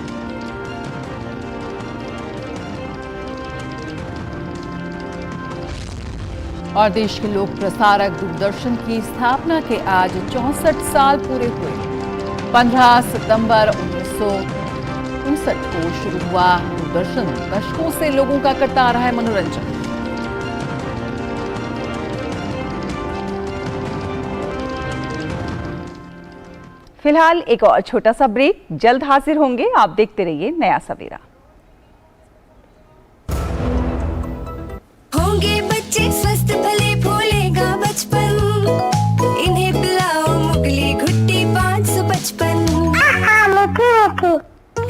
और देश के लोक प्रसारक दूरदर्शन की स्थापना के आज 64 साल पूरे हुए। 15 सितंबर 1959 को शुरू हुआ दूरदर्शन दशकों से लोगों का करता आ रहा है मनोरंजन। फिलहाल एक और छोटा सा ब्रेक, जल्द हाजिर होंगे। आप देखते रहिए नया सवेरा। होंगे बच्चे स्वस्थ भले फूलेगा बचपन, इन्हें पिलाओ मुगली घुट्टी 555।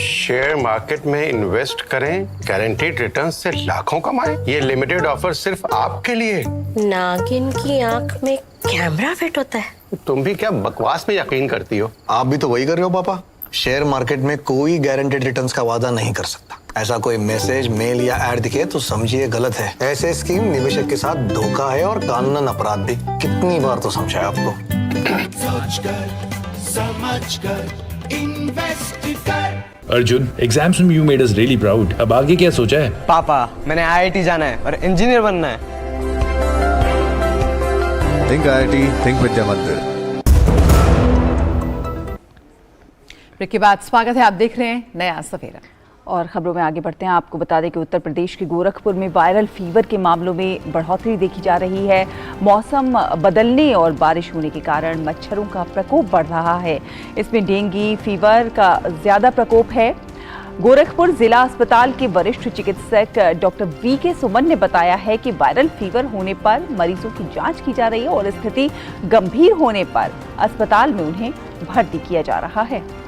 शेयर मार्केट में इन्वेस्ट करें, गारंटीड रिटर्न से लाखों कमाएं। ये लिमिटेड ऑफर सिर्फ आपके लिए। नागिन की आंख में कैमरा फिट होता है। तुम भी क्या बकवास में यकीन करती हो? आप भी तो वही कर रहे हो पापा। शेयर मार्केट में कोई गारंटेड रिटर्न्स का वादा नहीं कर सकता। ऐसा कोई मैसेज, मेल या ऐड दिखे तो समझिए गलत है। ऐसे स्कीम निवेशक के साथ धोखा है और कानूनन अपराध भी। कितनी बार तो समझाया आपको। सोचकर समझकर इन्वेस्ट कर। अर्जुन, एग्जाम्स में you made us really proud. अब आगे क्या सोचा है? पापा, मैंने IIT जाना है और इंजीनियर बनना है। थिंक IIT, थिंक विद्या मंदिर। ब्रेक के बाद स्वागत है, आप देख रहे हैं नया सवेरा। और खबरों में आगे बढ़ते हैं। आपको बता दें कि उत्तर प्रदेश के गोरखपुर में वायरल फीवर के मामलों में बढ़ोतरी देखी जा रही है। मौसम बदलने और बारिश होने के कारण मच्छरों का प्रकोप बढ़ रहा है। इसमें डेंगू फीवर का ज्यादा प्रकोप है। गोरखपुर जिला अस्पताल के वरिष्ठ चिकित्सक डॉक्टर VK सुमन ने बताया है कि वायरल फीवर होने पर मरीजों की जांच की जा रही है और स्थिति गंभीर होने पर अस्पताल में उन्हें भर्ती किया जा रहा है।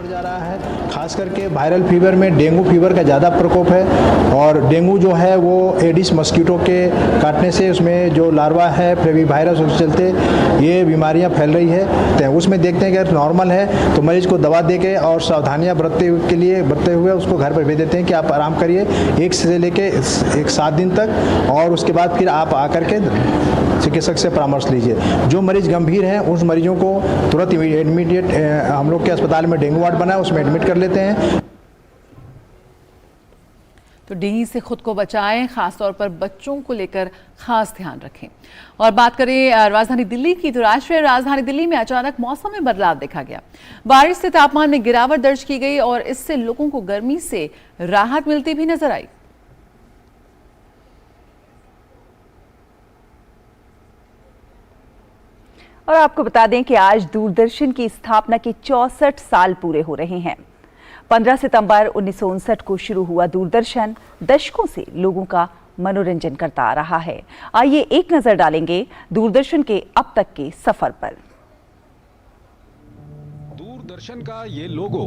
बढ़ जा रहा है। खास करके वायरल फीवर में डेंगू फीवर का ज़्यादा प्रकोप है और डेंगू जो है वो एडिस मस्कीटो के काटने से उसमें जो लार्वा है फ्लेवी वायरस उसके चलते ये बीमारियां फैल रही है। तो उसमें देखते हैं कि अगर नॉर्मल है तो मरीज को दवा दे के और सावधानियाँ बरतते हुए उसको घर पर भेज देते हैं कि आप आराम करिए 1 से लेके 7 दिन तक, और उसके बाद फिर आप आकर के चिकित्सक से परामर्श लीजिए। जो मरीज गंभीर हैं उस मरीजों को तुरंत इमीडिएट हम लोग के अस्पताल में डेंगू वार्ड बना है उसमें एडमिट कर लेते हैं। तो डेंगू से खुद को बचाएं, खासतौर पर बच्चों को लेकर खास ध्यान रखें। और बात करें राजधानी दिल्ली की, तो राष्ट्रीय राजधानी दिल्ली में अचानक मौसम में बदलाव देखा गया। बारिश से तापमान में गिरावट दर्ज की गई और इससे लोगों को गर्मी से राहत मिलती भी नजर आई। और आपको बता दें कि आज दूरदर्शन की स्थापना के 64 साल पूरे हो रहे हैं। 15 सितंबर 1959 को शुरू हुआ दूरदर्शन दशकों से लोगों का मनोरंजन करता आ रहा है। आइए एक नजर डालेंगे दूरदर्शन के अब तक के सफर पर। दूरदर्शन का ये लोगो,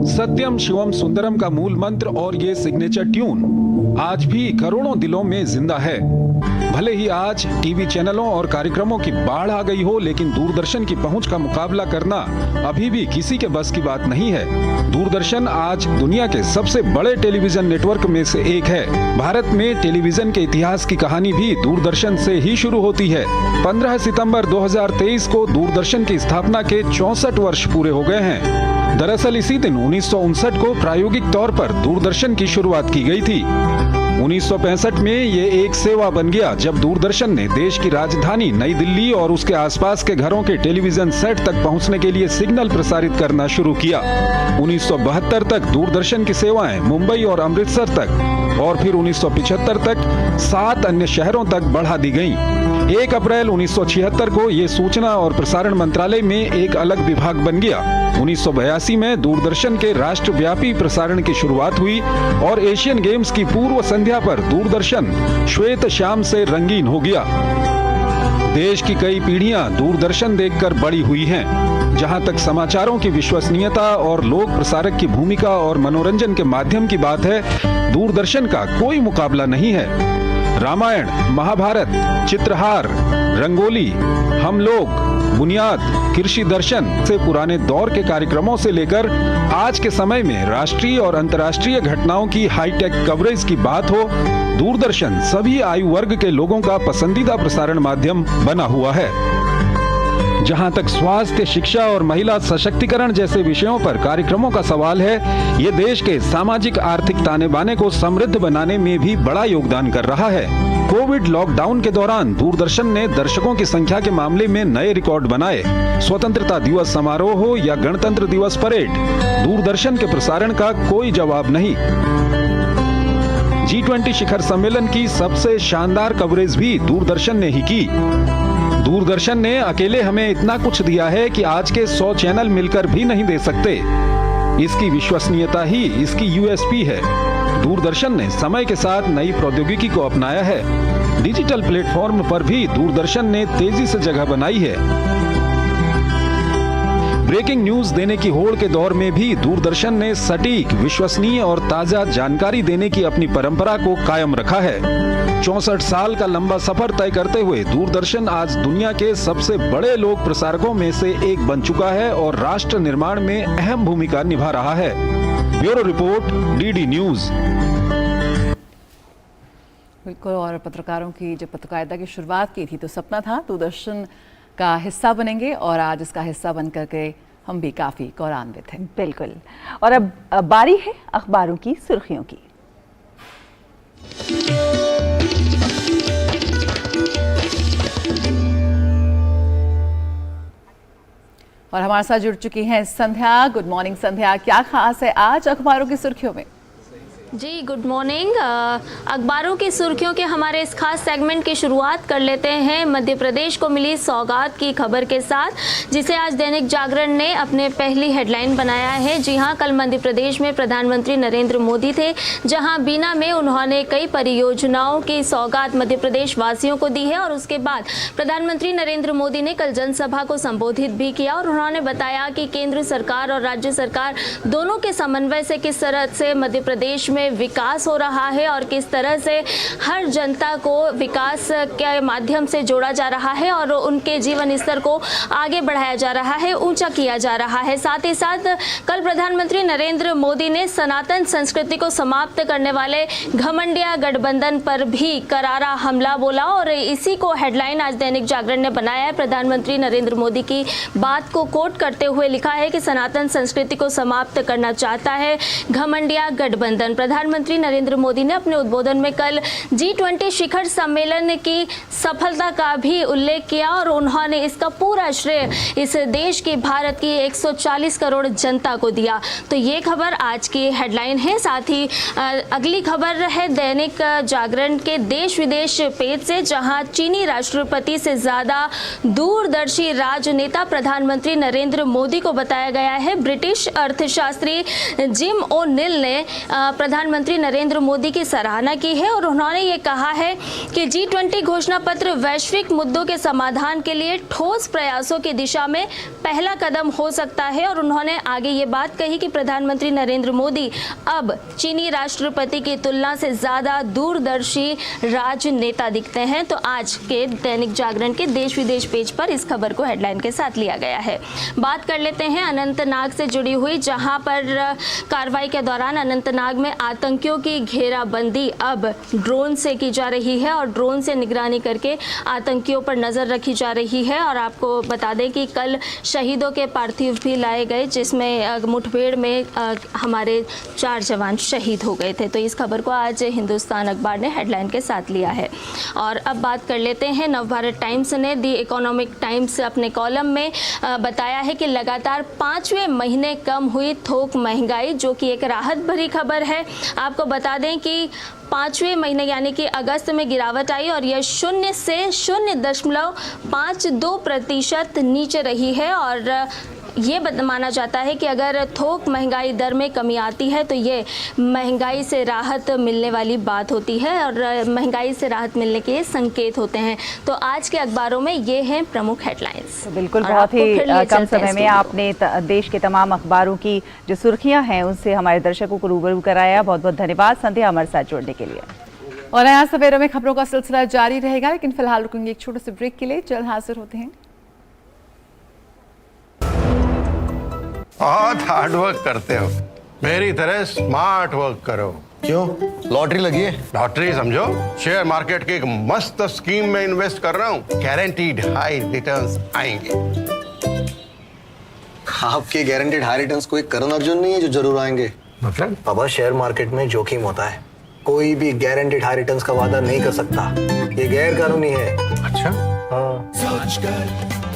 सत्यम शिवम सुंदरम का मूल मंत्र और ये सिग्नेचर ट्यून आज भी करोड़ों दिलों में जिंदा है। भले ही आज टीवी चैनलों और कार्यक्रमों की बाढ़ आ गई हो, लेकिन दूरदर्शन की पहुंच का मुकाबला करना अभी भी किसी के बस की बात नहीं है। दूरदर्शन आज दुनिया के सबसे बड़े टेलीविजन नेटवर्क में से एक है। भारत में टेलीविजन के इतिहास की कहानी भी दूरदर्शन से ही शुरू होती है। 15 सितंबर 2023 को दूरदर्शन की स्थापना के 64 वर्ष पूरे हो गए हैं। दरअसल इसी दिन 1959 को प्रायोगिक तौर पर दूरदर्शन की शुरुआत की गई थी। 1965 में ये एक सेवा बन गया जब दूरदर्शन ने देश की राजधानी नई दिल्ली और उसके आसपास के घरों के टेलीविजन सेट तक पहुंचने के लिए सिग्नल प्रसारित करना शुरू किया। 1972 तक दूरदर्शन की सेवाएं मुंबई और अमृतसर तक और फिर 1975 तक 7 अन्य शहरों तक बढ़ा दी गईं। 1 अप्रैल 1976 को ये सूचना और प्रसारण मंत्रालय में एक अलग विभाग बन गया। 1982 में दूरदर्शन के राष्ट्रव्यापी प्रसारण की शुरुआत हुई और एशियन गेम्स की पूर्व संध्या पर दूरदर्शन श्वेत श्याम से रंगीन हो गया। देश की कई पीढ़ियां दूरदर्शन देखकर बड़ी हुई हैं। जहां तक समाचारों की विश्वसनीयता और लोक प्रसारक की भूमिका और मनोरंजन के माध्यम की बात है, दूरदर्शन का कोई मुकाबला नहीं है। रामायण, महाभारत, चित्रहार, रंगोली, हम लोग, बुनियाद, कृषि दर्शन से पुराने दौर के कार्यक्रमों से लेकर आज के समय में राष्ट्रीय और अंतर्राष्ट्रीय घटनाओं की हाईटेक कवरेज की बात हो, दूरदर्शन सभी आयु वर्ग के लोगों का पसंदीदा प्रसारण माध्यम बना हुआ है। जहां तक स्वास्थ्य, शिक्षा और महिला सशक्तिकरण जैसे विषयों पर कार्यक्रमों का सवाल है, ये देश के सामाजिक आर्थिक ताने बाने को समृद्ध बनाने में भी बड़ा योगदान कर रहा है। कोविड लॉकडाउन के दौरान दूरदर्शन ने दर्शकों की संख्या के मामले में नए रिकॉर्ड बनाए। स्वतंत्रता दिवस समारोह हो या गणतंत्र दिवस परेड, दूरदर्शन के प्रसारण का कोई जवाब नहीं। G20 शिखर सम्मेलन की सबसे शानदार कवरेज भी दूरदर्शन ने ही की। दूरदर्शन ने अकेले हमें इतना कुछ दिया है कि आज के 100 चैनल मिलकर भी नहीं दे सकते। इसकी विश्वसनीयता ही इसकी USP है। दूरदर्शन ने समय के साथ नई प्रौद्योगिकी को अपनाया है। डिजिटल प्लेटफॉर्म पर भी दूरदर्शन ने तेजी से जगह बनाई है। ब्रेकिंग न्यूज देने की होड़ के दौर में भी दूरदर्शन ने सटीक, विश्वसनीय और ताजा जानकारी देने की अपनी परंपरा को कायम रखा है। 64 साल का लंबा सफर तय करते हुए दूरदर्शन आज दुनिया के सबसे बड़े लोक प्रसारकों में से एक बन चुका है और राष्ट्र निर्माण में अहम भूमिका निभा रहा है। Bureau report, DD news. बिल्कुल, और पत्रकारों की जब पत्रकारिता की शुरुआत की थी तो सपना था दूरदर्शन का हिस्सा बनेंगे और आज इसका हिस्सा बन करके हम भी काफी गौरवान्वित हैं। बिल्कुल, और अब बारी है अखबारों की सुर्खियों की। और हमारे साथ जुड़ चुकी हैं संध्या। गुड मॉर्निंग संध्या, क्या खास है आज अखबारों की सुर्खियों में? जी गुड मॉर्निंग। अखबारों की सुर्खियों के हमारे इस खास सेगमेंट की शुरुआत कर लेते हैं मध्य प्रदेश को मिली सौगात की खबर के साथ, जिसे आज दैनिक जागरण ने अपने पहली हेडलाइन बनाया है। जी हां, कल मध्य प्रदेश में प्रधानमंत्री नरेंद्र मोदी थे, जहां बीना में उन्होंने कई परियोजनाओं की सौगात मध्य प्रदेश वासियों को दी है। और उसके बाद प्रधानमंत्री नरेंद्र मोदी ने कल जनसभा को संबोधित भी किया और उन्होंने बताया कि केंद्र सरकार और राज्य सरकार दोनों के समन्वय से किस तरह से मध्य प्रदेश में विकास हो रहा है और किस तरह से हर जनता को विकास के माध्यम से जोड़ा जा रहा है और उनके जीवन स्तर को आगे बढ़ाया जा रहा है, ऊंचा किया जा रहा है। साथ ही साथ कल प्रधानमंत्री नरेंद्र मोदी ने सनातन संस्कृति को समाप्त करने वाले घमंडिया गठबंधन पर भी करारा हमला बोला और इसी को हेडलाइन आज दैनिक जागरण ने बनाया है। प्रधानमंत्री नरेंद्र मोदी की बात को कोट करते हुए लिखा है कि सनातन संस्कृति को समाप्त करना चाहता है घमंडिया गठबंधन। प्रधानमंत्री नरेंद्र मोदी ने अपने उद्बोधन में कल G20 शिखर सम्मेलन की सफलता का भी उल्लेख किया और उन्होंने इसका पूरा श्रेय इस देश की, भारत की 140 करोड़ जनता को दिया। तो ये खबर आज की हेडलाइन है। साथ ही अगली खबर है दैनिक जागरण के देश विदेश पेज से, जहां चीनी राष्ट्रपति से ज्यादा दूरदर्शी राजनेता प्रधानमंत्री नरेंद्र मोदी को बताया गया है। ब्रिटिश अर्थशास्त्री जिम ओ'नील ने प्रधानमंत्री नरेंद्र मोदी की सराहना की है और उन्होंने ये कहा है कि G20 घोषणा पत्र वैश्विक मुद्दों के समाधान के लिए ठोस प्रयासों की दिशा में पहला कदम हो सकता है। और उन्होंने आगे ये बात कही कि प्रधानमंत्री नरेंद्र मोदी अब चीनी राष्ट्रपति की तुलना से ज्यादा दूरदर्शी राजनेता दिखते हैं। तो आज के दैनिक जागरण के देश विदेश पेज पर इस खबर को हेडलाइन के साथ लिया गया है। बात कर लेते हैं अनंतनाग से जुड़ी हुई, जहां पर कार्रवाई के दौरान अनंतनाग में आतंकियों की घेराबंदी अब ड्रोन से की जा रही है और ड्रोन से निगरानी करके आतंकियों पर नजर रखी जा रही है। और आपको बता दें कि कल शहीदों के पार्थिव भी लाए गए, जिसमें मुठभेड़ में हमारे 4 जवान शहीद हो गए थे। तो इस खबर को आज हिंदुस्तान अखबार ने हेडलाइन के साथ लिया है। और अब बात कर लेते हैं नवभारत टाइम्स ने दी इकोनॉमिक टाइम्स अपने कॉलम में बताया है कि लगातार 5वें महीने कम हुई थोक महंगाई, जो कि एक राहत भरी खबर है। आपको बता दें कि 5वें महीने यानी कि अगस्त में गिरावट आई और यह 0 से 0.52% नीचे रही है। और ये माना जाता है कि अगर थोक महंगाई दर में कमी आती है तो ये महंगाई से राहत मिलने वाली बात होती है और महंगाई से राहत मिलने के संकेत होते हैं। तो आज के अखबारों में ये हैं प्रमुख हेडलाइंस। तो बिल्कुल बहुत ही कम समय में आपने देश के तमाम अखबारों की जो सुर्खियां हैं उनसे हमारे दर्शकों को रूबरू कराया। बहुत बहुत धन्यवाद संध्या हमारे साथ जुड़ने के लिए। और नया सवेरे में खबरों का सिलसिला जारी रहेगा, लेकिन फिलहाल रुकेंगे एक छोटे से ब्रेक के लिए। जल्द हाजिर होते हैं। बहुत हार्ड वर्क करते हो, मेरी तरह स्मार्ट वर्क करो। क्यों? लॉटरी लगी है? लॉटरी समझो, शेयर मार्केट की एक मस्त स्कीम में इन्वेस्ट कर रहा हूँ, गारंटीड हाई रिटर्न्स आएंगे। आपके गारंटीड हाई रिटर्न्स कोई करण अर्जुन नहीं है जो जरूर आएंगे? मतलब? बाबा, शेयर मार्केट में जोखिम होता है, कोई भी गारंटीड हाई रिटर्न्स का वादा नहीं कर सकता, ये गैर कानूनी है। अच्छा? हाँ। सोच कर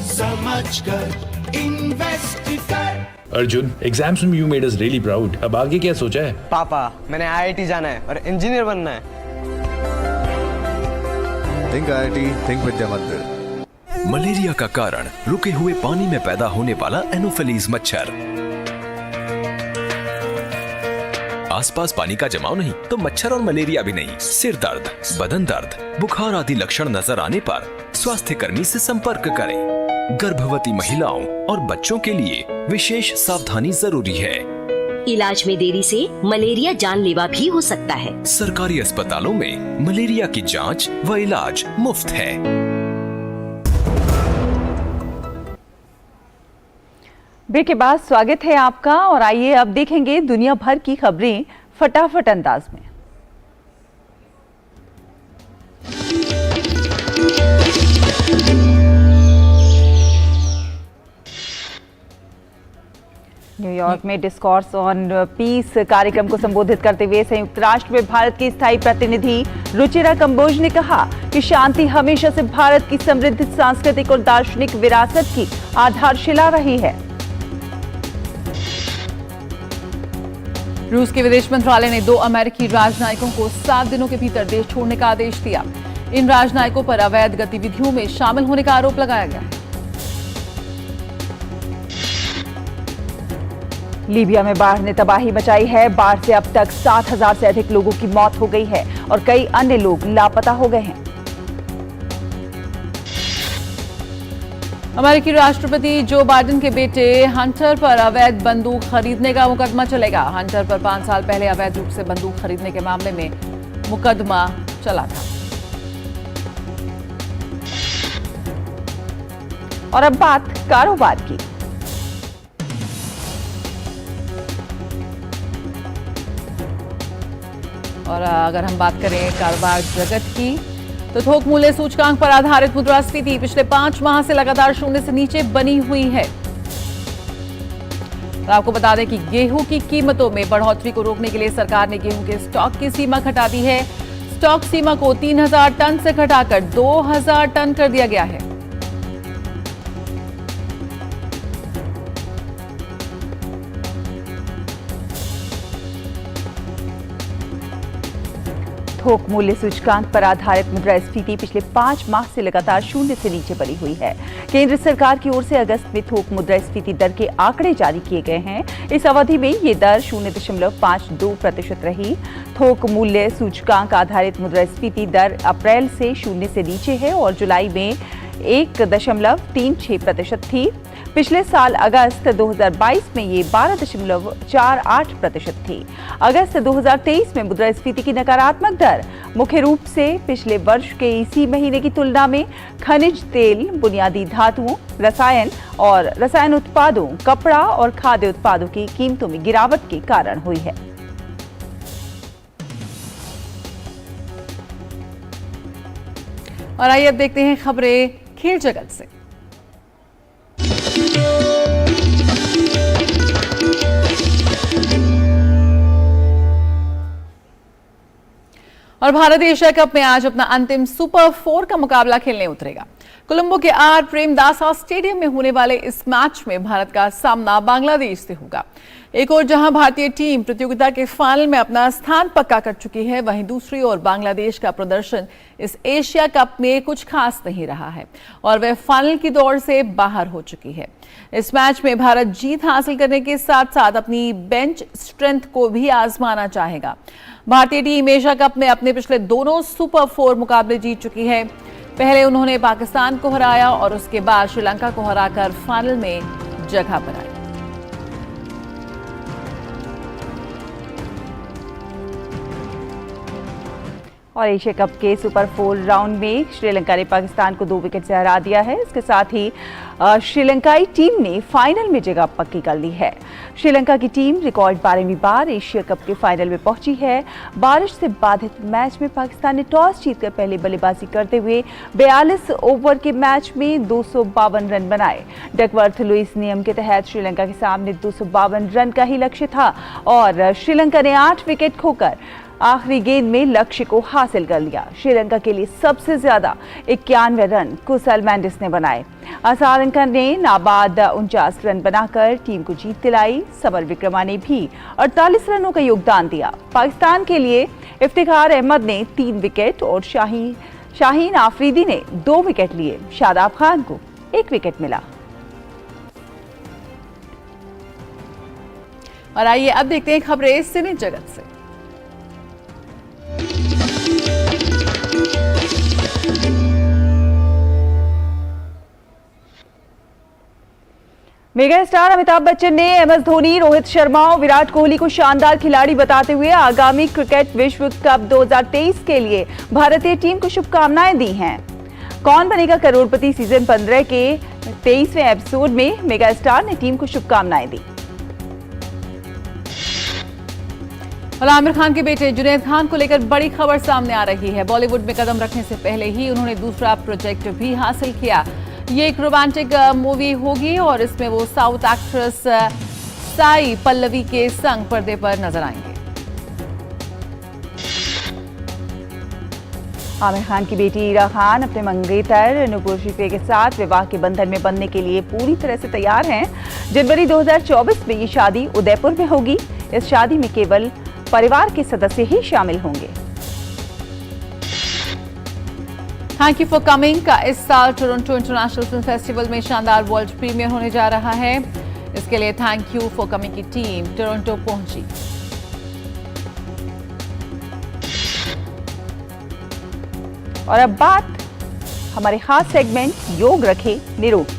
समझ कर इन्वेस्ट कर। अर्जुन, एग्जाम्स में you made us really proud. अब आगे क्या सोचा है? पापा, मैंने IIT जाना है और इंजीनियर बनना है। थिंक IIT, थिंक विद्या मंदिर। मलेरिया का कारण रुके हुए पानी में पैदा होने वाला एनोफिलीज मच्छर। आसपास पानी का जमाव नहीं तो मच्छर और मलेरिया भी नहीं। सिर दर्द, बदन दर्द, बुखार आदि लक्षण नजर आने पर स्वास्थ्य कर्मी से संपर्क करें। गर्भवती महिलाओं और बच्चों के लिए विशेष सावधानी जरूरी है। इलाज में देरी से मलेरिया जानलेवा भी हो सकता है। सरकारी अस्पतालों में मलेरिया की जांच व इलाज मुफ्त है। ब्रेक के बाद स्वागत है आपका और आइए अब देखेंगे दुनिया भर की खबरें फटाफट अंदाज में। न्यूयॉर्क में डिस्कोर्स ऑन पीस कार्यक्रम को संबोधित करते हुए संयुक्त राष्ट्र में भारत की स्थायी प्रतिनिधि रुचिरा कंबोज ने कहा कि शांति हमेशा से भारत की समृद्ध सांस्कृतिक और दार्शनिक विरासत की आधारशिला रही है। रूस के विदेश मंत्रालय ने 2 अमेरिकी राजनयिकों को 7 दिनों के भीतर देश छोड़ने का आदेश दिया। इन राजनयिकों पर अवैध गतिविधियों में शामिल होने का आरोप लगाया गया है। लीबिया में बाढ़ ने तबाही मचाई है। बाढ़ से अब तक 7,000 से अधिक लोगों की मौत हो गई है और कई अन्य लोग लापता हो गए हैं। अमेरिकी राष्ट्रपति जो बाइडेन के बेटे हंटर पर अवैध बंदूक खरीदने का मुकदमा चलेगा। हंटर पर 5 साल पहले अवैध रूप से बंदूक खरीदने के मामले में मुकदमा चला था। और अब बात कारोबार की। और अगर हम बात करें कारोबार जगत की, तो थोक मूल्य सूचकांक पर आधारित मुद्रास्फीति पिछले 5 माह से लगातार शून्य से नीचे बनी हुई है। और आपको बता दें कि गेहूं की कीमतों में बढ़ोतरी को रोकने के लिए सरकार ने गेहूं के स्टॉक की सीमा घटा दी है। स्टॉक सीमा को 3,000 टन से घटाकर 2,000 टन कर दिया गया है। थोक मूल्य सूचकांक पर आधारित मुद्रास्फीति पिछले 5 माह से लगातार शून्य से नीचे बनी हुई है। केंद्र सरकार की ओर से अगस्त में थोक मुद्रास्फीति दर के आंकड़े जारी किए गए हैं। इस अवधि में ये दर 0.52% रही। थोक मूल्य सूचकांक आधारित मुद्रास्फीति दर अप्रैल से शून्य से नीचे है और जुलाई में 1.36% थी। पिछले साल अगस्त 2022 में ये 12.48% थी। अगस्त 2023 में मुद्रास्फीति की नकारात्मक दर मुख्य रूप से पिछले वर्ष के इसी महीने की तुलना में खनिज तेल, बुनियादी धातुओं, रसायन और रसायन उत्पादों, कपड़ा और खाद्य उत्पादों की कीमतों में गिरावट के कारण हुई है। और आइए अब देखते हैं खबरें खेल जगत से। और भारत एशिया कप में आज अपना अंतिम सुपर 4 का मुकाबला खेलने उतरेगा। कोलंबो के आर प्रेमदासा स्टेडियम में होने वाले इस मैच में भारत का सामना बांग्लादेश से होगा। एक और जहां भारतीय टीम प्रतियोगिता के फाइनल में अपना स्थान पक्का कर चुकी है, वहीं दूसरी ओर बांग्लादेश का प्रदर्शन इस एशिया कप में कुछ खास नहीं रहा है और वह फाइनल की दौड़ से बाहर हो चुकी है। इस मैच में भारत जीत हासिल करने के साथ साथ अपनी बेंच स्ट्रेंथ को भी आजमाना चाहेगा। भारतीय टीम एशिया कप में अपने पिछले दोनों सुपर 4 मुकाबले जीत चुकी है। पहले उन्होंने पाकिस्तान को हराया और उसके बाद श्रीलंका को हराकर फाइनल में जगह बनाई। और एशिया कप के सुपर 4 राउंड में श्रीलंका ने पाकिस्तान को 2 विकेट से हरा दिया है। इसके साथ ही श्रीलंकाई टीम ने फाइनल में जगह पक्की कर ली है। श्रीलंका की टीम रिकॉर्ड 12वीं बार एशिया कप के फाइनल में पहुंची है। बारिश से बाधित मैच में पाकिस्तान ने टॉस जीतकर पहले बल्लेबाजी करते हुए 42 ओवर के मैच में 252 रन बनाए। डकवर्थ लुइस नियम के तहत श्रीलंका के सामने 252 रन का ही लक्ष्य था और श्रीलंका ने 8 विकेट खोकर आखिरी गेंद में लक्ष्य को हासिल कर लिया। श्रीलंका के लिए सबसे ज्यादा 91 रन कुशल मेंडिस ने बनाए। असालंका ने नाबाद 49 रन बनाकर टीम को जीत दिलाई। समर विक्रमा ने भी 48 रनों का योगदान दिया। पाकिस्तान के लिए इफ्तिखार अहमद ने 3 विकेट और शाहीन आफरीदी ने 2 विकेट लिए। शादाब खान को 1 विकेट मिला। और आइए अब देखते हैं खबरें सिने जगत से। मेगा स्टार अमिताभ बच्चन ने MS धोनी, रोहित शर्मा और विराट कोहली को शानदार खिलाड़ी बताते हुए आगामी क्रिकेट विश्व कप 2023 के लिए भारतीय टीम को शुभकामनाएं दी हैं। कौन बनेगा करोड़पति सीजन 15 के 23वें एपिसोड में मेगा स्टार ने टीम को शुभकामनाएं दी। और आमिर खान के बेटे जुनैद खान को लेकर बड़ी खबर सामने आ रही है। बॉलीवुड में कदम रखने से पहले ही उन्होंने दूसरा प्रोजेक्ट भी हासिल किया। ये एक रोमांटिक मूवी होगी और इसमें वो साउथ एक्ट्रेस साई पल्लवी के संग पर्दे पर नजर आएंगे। आमिर खान की बेटी इरा खान अपने मंगेतर नुपुर शिफे के साथ विवाह के बंधन में बंधने के लिए पूरी तरह से तैयार हैं। जनवरी 2024 में ये शादी उदयपुर में होगी। इस शादी में केवल परिवार के सदस्य ही शामिल होंगे। थैंक यू फॉर कमिंग का इस साल टोरंटो इंटरनेशनल फिल्म फेस्टिवल में शानदार वर्ल्ड प्रीमियर होने जा रहा है। इसके लिए थैंक यू फॉर कमिंग की टीम टोरंटो पहुंची। और अब बात हमारे खास सेगमेंट योग रखे निरोग की।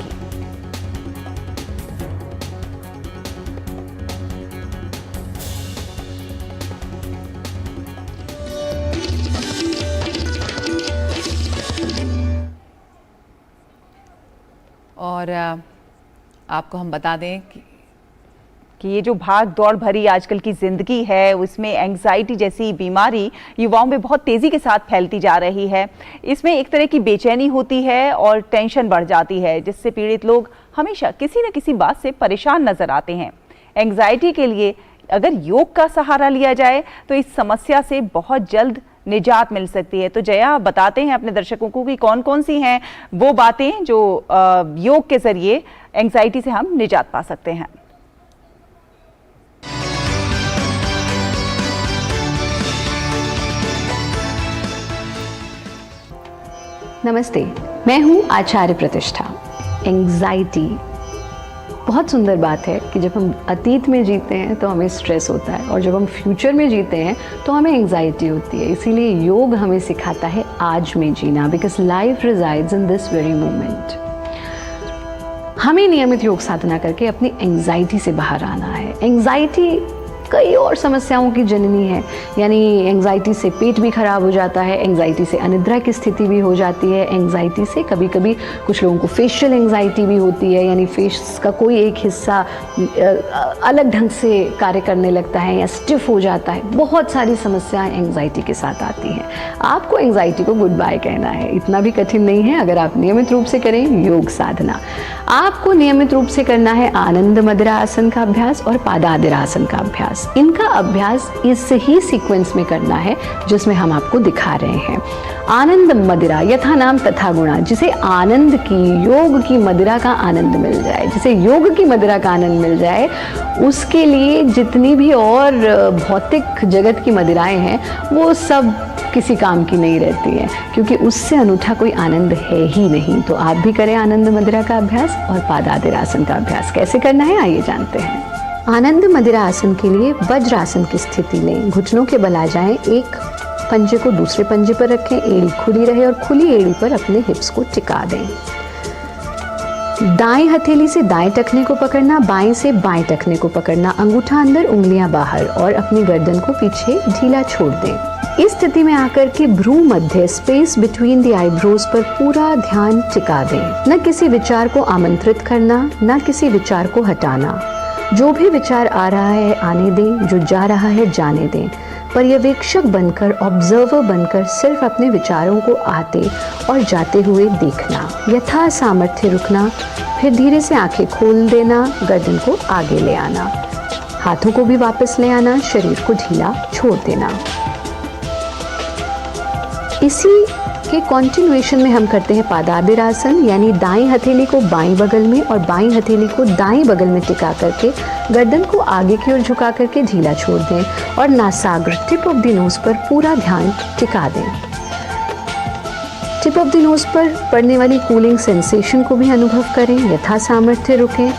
और आपको हम बता दें कि ये जो भाग दौड़ भरी आजकल की जिंदगी है उसमें एंग्जाइटी जैसी बीमारी युवाओं में बहुत तेजी के साथ फैलती जा रही है। इसमें एक तरह की बेचैनी होती है और टेंशन बढ़ जाती है, जिससे पीड़ित लोग हमेशा किसी न किसी बात से परेशान नजर आते हैं। एंग्जाइटी के लिए अगर योग का सहारा लिया जाए तो इस समस्या से बहुत जल्द निजात मिल सकती है। तो जया बताते हैं अपने दर्शकों को कि कौन कौन सी हैं वो बातें जो योग के जरिए एंग्जाइटी से हम निजात पा सकते हैं। नमस्ते, मैं हूँ आचार्य प्रतिष्ठा। एंग्जाइटी बहुत सुंदर बात है कि जब हम अतीत में जीते हैं तो हमें स्ट्रेस होता है और जब हम फ्यूचर में जीते हैं तो हमें एंग्जाइटी होती है। इसीलिए योग हमें सिखाता है आज में जीना, because life resides in this very moment. हमें नियमित योग साधना करके अपनी एंग्जाइटी से बाहर आना है। एंग्जाइटी कई और समस्याओं की जननी है, यानी एंग्जाइटी से पेट भी खराब हो जाता है, एंग्जाइटी से अनिद्रा की स्थिति भी हो जाती है, एंग्जाइटी से कभी कभी कुछ लोगों को फेशियल एंग्जाइटी भी होती है, यानी फेस का कोई एक हिस्सा अलग ढंग से कार्य करने लगता है या स्टिफ हो जाता है। बहुत सारी समस्याएं एंग्जाइटी के साथ आती हैं। आपको एंग्जाइटी को गुड बाय कहना है, इतना भी कठिन नहीं है अगर आप नियमित रूप से करें योग साधना। आपको नियमित रूप से करना है आनंद मदिरा आसन का अभ्यास और पादादिरा आसन का अभ्यास। इनका अभ्यास इस ही सीक्वेंस में करना है जिसमें हम आपको दिखा रहे हैं। आनंद मदिरा यथा नाम तथा गुणा, जिसे आनंद की योग की मदिरा का आनंद मिल जाए, जिसे योग की मदिरा का आनंद मिल जाए, उसके लिए जितनी भी और भौतिक जगत की मदिराएं हैं वो सब किसी काम की नहीं रहती है, क्योंकि उससे अनूठा कोई आनंद है ही नहीं। तो आप भी करें आनंद मदिरा का अभ्यास और पादादिरासन का अभ्यास। कैसे करना है आइए जानते हैं। आनंद मदिरा आसन के लिए वज्रासन की स्थिति में घुटनों के बल आ जाएं, एक पंजे को दूसरे पंजे पर रखें, एड़ी खुली रहे और खुली एड़ी पर अपने हिप्स को टिका दें। दाएं हथेली से दाएं टखने को पकड़ना, बाएं से बाएं टखने को पकड़ना, अंगूठा अंदर उंगलियां बाहर और अपनी गर्दन को पीछे ढीला छोड़ दें। इस स्थिति में आकर के भ्रू मध्य स्पेस बिटवीन द आईब्रोज पर पूरा ध्यान टिका दें। न किसी विचार को आमंत्रित करना, न किसी विचार को हटाना। जो भी विचार आ रहा है आने दें, जो जा रहा है जाने दें। पर्यवेक्षक बनकर, ऑब्जर्वर बनकर सिर्फ अपने विचारों को आते और जाते हुए देखना। यथा सामर्थ्य रुकना, फिर धीरे से आंखें खोल देना, गर्दन को आगे ले आना, हाथों को भी वापस ले आना, शरीर को ढीला छोड़ देना। इसी के कॉन्टिन्यूएशन में हम करते हैं पादादिरासन, यानी दाएं हथेली को बाएं बगल में और बाएं हथेली को दाएं बगल में टिका करके गर्दन को आगे की ओर झुका करके ढीला छोड़ दें और नासाग्र टिप ऑफ द नोज पर पूरा ध्यान टिका दें। टिप ऑफ द नोज पर पड़ने वाली कूलिंग सेंसेशन को भी अनुभव करें। यथा सामर्थ्य रुकें,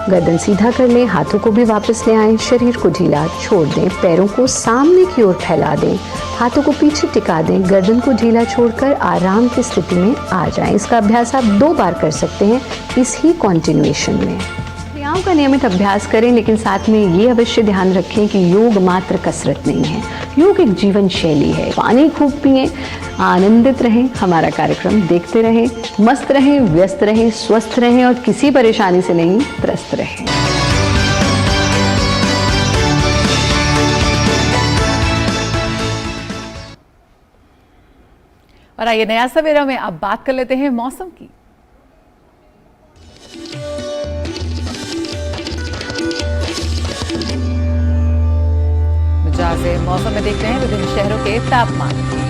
गर्दन सीधा कर लें, हाथों को भी वापस ले आएं, शरीर को ढीला छोड़ दें, पैरों को सामने की ओर फैला दें, हाथों को पीछे टिका दें, गर्दन को ढीला छोड़कर आराम की स्थिति में आ जाएं। इसका अभ्यास आप 2 बार कर सकते हैं इस ही कॉन्टिन्यूएशन में। क्रियाओं का नियमित अभ्यास करें, लेकिन साथ में ये अवश्य ध्यान रखें कि योग मात्र कसरत नहीं है, योग एक जीवन शैली है। पानी खूब पिएं, आनंदित रहें, हमारा कार्यक्रम देखते रहें, मस्त रहें, व्यस्त रहें, स्वस्थ रहें और किसी परेशानी से नहीं त्रस्त रहें। और आइए नया सवेरा में अब बात कर लेते हैं मौसम की। मिजाज मौसम में देखते हैं विभिन्न शहरों के तापमान।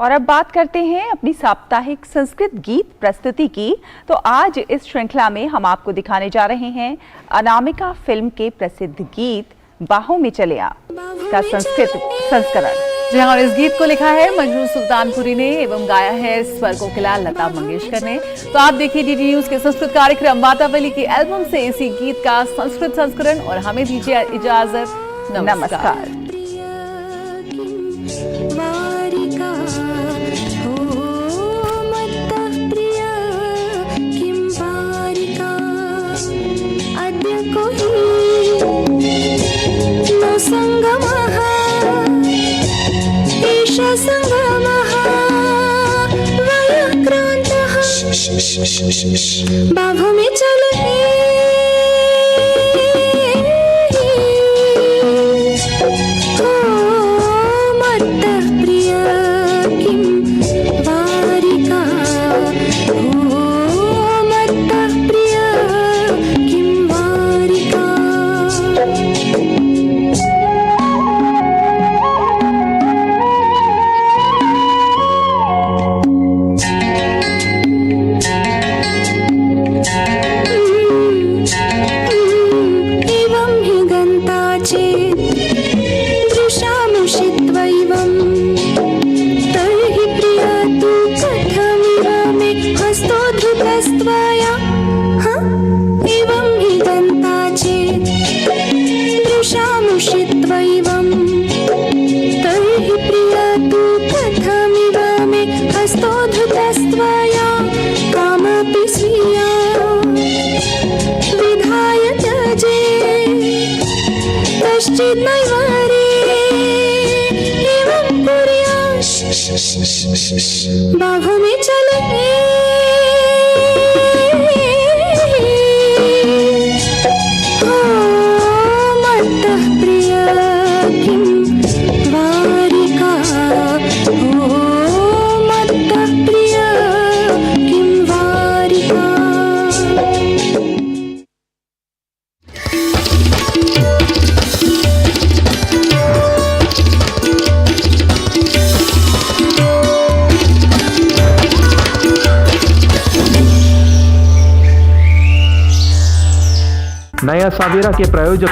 और अब बात करते हैं अपनी साप्ताहिक संस्कृत गीत प्रस्तुति की। तो आज इस श्रृंखला में हम आपको दिखाने जा रहे हैं अनामिका फिल्म के प्रसिद्ध गीत बाहों में चले आ का संस्कृत संस्करण। जी हाँ, और इस गीत को लिखा है मंजरू सुल्तानपुरी ने एवं गाया है स्वर कोकिला लता मंगेशकर ने। तो आप देखिए डीडी न्यूज के संस्कृत कार्यक्रम वातावली की एल्बम से इसी गीत का संस्कृत संस्करण और हमें दीजिए इजाजत। नमस्कार। संगमः एष संगमः वयक्रान्तः बाहों में चले मत्तः प्रिय किं वारिका मत्तः प्रिय किं वारिका। बाहों में चले मत्तः प्रिय किं वारिका मत्तः प्रिय किं वारिका। नया सवेरा के प्रायोजक